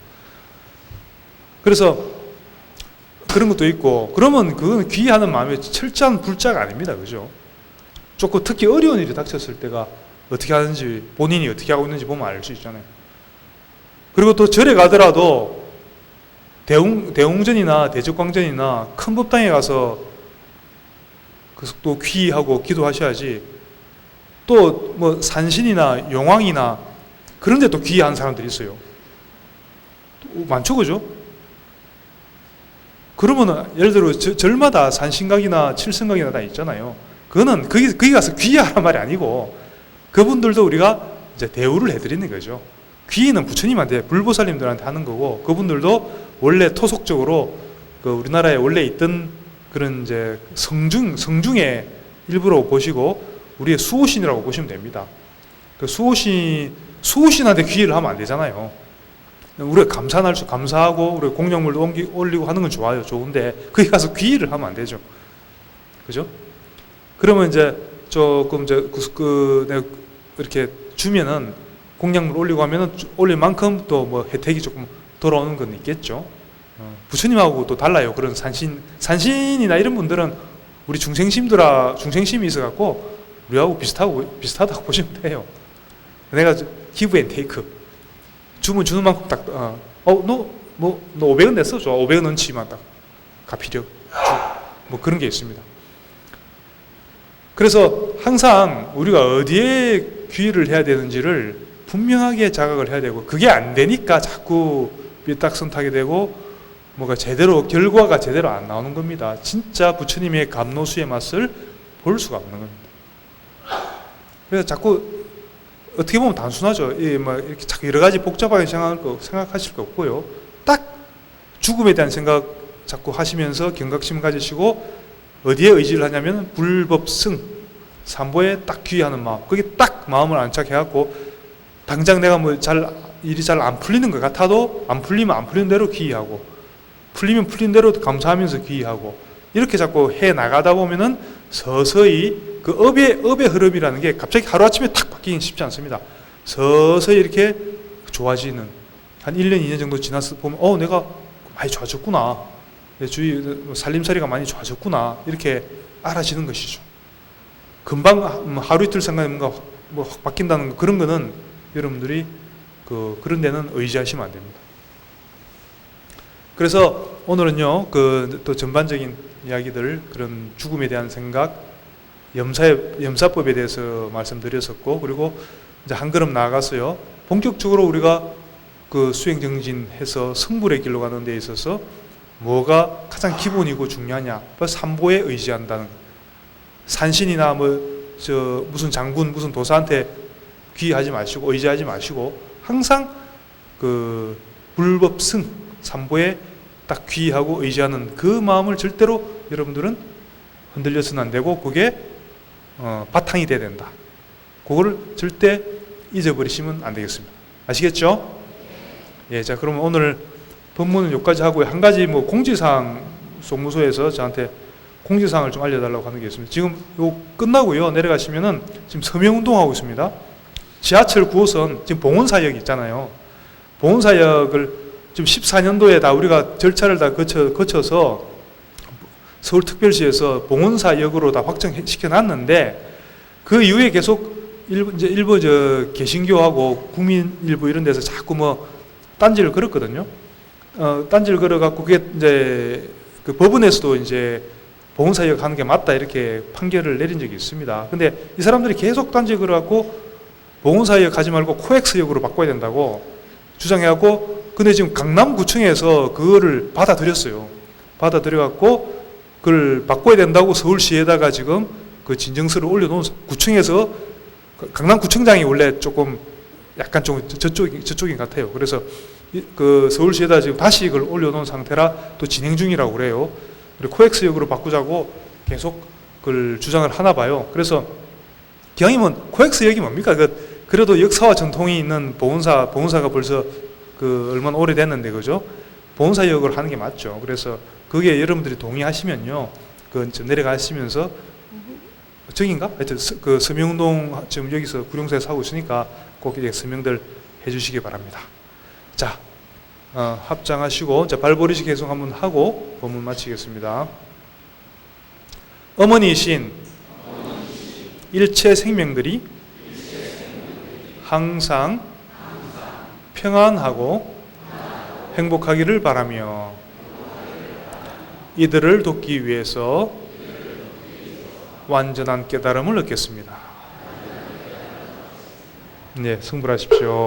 그래서 그런 것도 있고, 그러면 그건 귀의하는 마음이 철저한 불자가 아닙니다. 그죠? 조금 특히 어려운 일이 닥쳤을 때가 어떻게 하는지, 본인이 어떻게 하고 있는지 보면 알 수 있잖아요. 그리고 또 절에 가더라도 대웅전이나 대적광전이나 큰 법당에 가서 또 귀의하고 기도하셔야지, 또 뭐 산신이나 용왕이나 그런 데 또 귀의하는 사람들이 있어요. 많죠, 그죠? 그러면은 예를 들어 절마다 산신각이나 칠성각이나 다 있잖아요. 그거는 거기 가서 귀의하란 말이 아니고, 그분들도 우리가 이제 대우를 해드리는 거죠. 귀의는 부처님한테, 불보살님들한테 하는 거고, 그분들도 원래 토속적으로 그 우리나라에 원래 있던 그런 이제 성중의 일부로 보시고 우리의 수호신이라고 보시면 됩니다. 그 수호신한테 귀의를 하면 안 되잖아요. 우리가 감사하고 우리가 공양물도 올리고 하는 건 좋아요. 좋은데 거기 가서 귀의를 하면 안 되죠. 그죠? 그러면 이제 조금 이제 내가 이렇게 주면은 공양물 올리고 하면은 올릴 만큼 또 뭐 혜택이 조금 돌아오는 건 있겠죠. 부처님하고 또 달라요. 그런 산신이나 이런 분들은 우리 중생심이 있어갖고 우리하고 비슷하다고 보시면 돼요. 내가 give and take. 주는 만큼 딱, 너 500원 냈어? 좋아. 500원 넣지만 딱 갚이려. 뭐 그런 게 있습니다. 그래서 항상 우리가 어디에 귀의를 해야 되는지를 분명하게 자각을 해야 되고, 그게 안 되니까 자꾸 삐딱선타게 되고 뭐가 결과가 제대로 안 나오는 겁니다. 진짜 부처님의 감노수의 맛을 볼 수가 없는 겁니다. 그래서 자꾸 어떻게 보면 단순하죠. 이렇게 자꾸 여러 가지 복잡하게 생각하실 거 없고요. 딱 죽음에 대한 생각 자꾸 하시면서 경각심 가지시고, 어디에 의지를 하냐면 불법승, 삼보에 딱 귀의하는 마음. 그게 딱 마음을 안착해갖고, 당장 내가 일이 잘 안 풀리는 것 같아도 안 풀리면 안 풀리는 대로 귀의하고, 풀리면 풀린 대로 감사하면서 귀의하고, 이렇게 자꾸 해 나가다 보면은 서서히 그 업의 흐름이라는 게 갑자기 하루아침에 탁 바뀌긴 쉽지 않습니다. 서서히 이렇게 좋아지는, 한 1년, 2년 정도 지나서 보면 내가 많이 좋아졌구나. 내 주위 살림살이가 많이 좋아졌구나. 이렇게 알아지는 것이죠. 금방 하루 이틀 생각에 뭔가 확 바뀐다는 그런 거는 여러분들이 그런 데는 의지하시면 안 됩니다. 그래서 오늘은요, 또 전반적인 이야기들, 그런 죽음에 대한 생각, 염사법에 대해서 말씀드렸었고, 그리고 이제 한 걸음 나아가서요, 본격적으로 우리가 그 수행정진해서 성불의 길로 가는 데 있어서 뭐가 가장 기본이고 중요하냐? 삼보에 의지한다는, 산신이나 무슨 장군, 무슨 도사한테 귀의하지 마시고 의지하지 마시고, 항상 그 불법승, 삼보에 딱 귀의하고 의지하는 그 마음을 절대로 여러분들은 흔들려서는 안 되고, 그게 바탕이 돼야 된다. 그거를 절대 잊어버리시면 안 되겠습니다. 아시겠죠? 예, 자, 그러면 오늘 법문은 여기까지 하고요. 한 가지 공지사항, 송무소에서 저한테 공지사항을 좀 알려달라고 하는 게 있습니다. 지금 요 끝나고요, 내려가시면은 지금 서명운동하고 있습니다. 지하철 9호선 지금 봉원사역 있잖아요. 봉원사역을 지금 14년도에 다 우리가 절차를 다 거쳐서 서울특별시에서 봉원사역으로 다 확정시켜 놨는데, 그 이후에 계속 일부 개신교하고 국민일보 이런 데서 자꾸 딴지를 걸었거든요. 딴지를 걸어갖고 그게 이제 그 법원에서도 이제 봉원사역 하는 게 맞다 이렇게 판결을 내린 적이 있습니다. 근데 이 사람들이 계속 딴지 걸어갖고 봉원사역 하지 말고 코엑스역으로 바꿔야 된다고 주장해갖고, 근데 지금 강남구청에서 그거를 받아들였어요. 받아들여갖고 그걸 바꿔야 된다고 서울시에다가 지금 그 진정서를 올려놓은, 구청에서 강남구청장이 원래 조금 약간 좀 저쪽인 것 같아요. 그래서 그 서울시에다 지금 다시 이걸 올려놓은 상태라 또 진행 중이라고 그래요. 그리고 코엑스역으로 바꾸자고 계속 그걸 주장을 하나 봐요. 그래서 기왕이면 코엑스역이 뭡니까? 그래도 역사와 전통이 있는 봉원사가 벌써 얼마나 오래됐는데, 그죠? 봉원사역을 하는 게 맞죠. 그래서 그게 여러분들이 동의하시면요, 좀 내려가시면서 정인가? 하여튼 그 서명운동 지금 여기서 구룡사에서 하고 있으니까 꼭 이제 서명들 해주시기 바랍니다. 자, 합장하시고 자, 발버리시 계속 한번 하고 본문 마치겠습니다. 어머니이신 일체 생명들이 항상 평안하고 행복하기를 바라며 이들을 돕기 위해서 완전한 깨달음을 얻겠습니다. 네, 승불하십시오.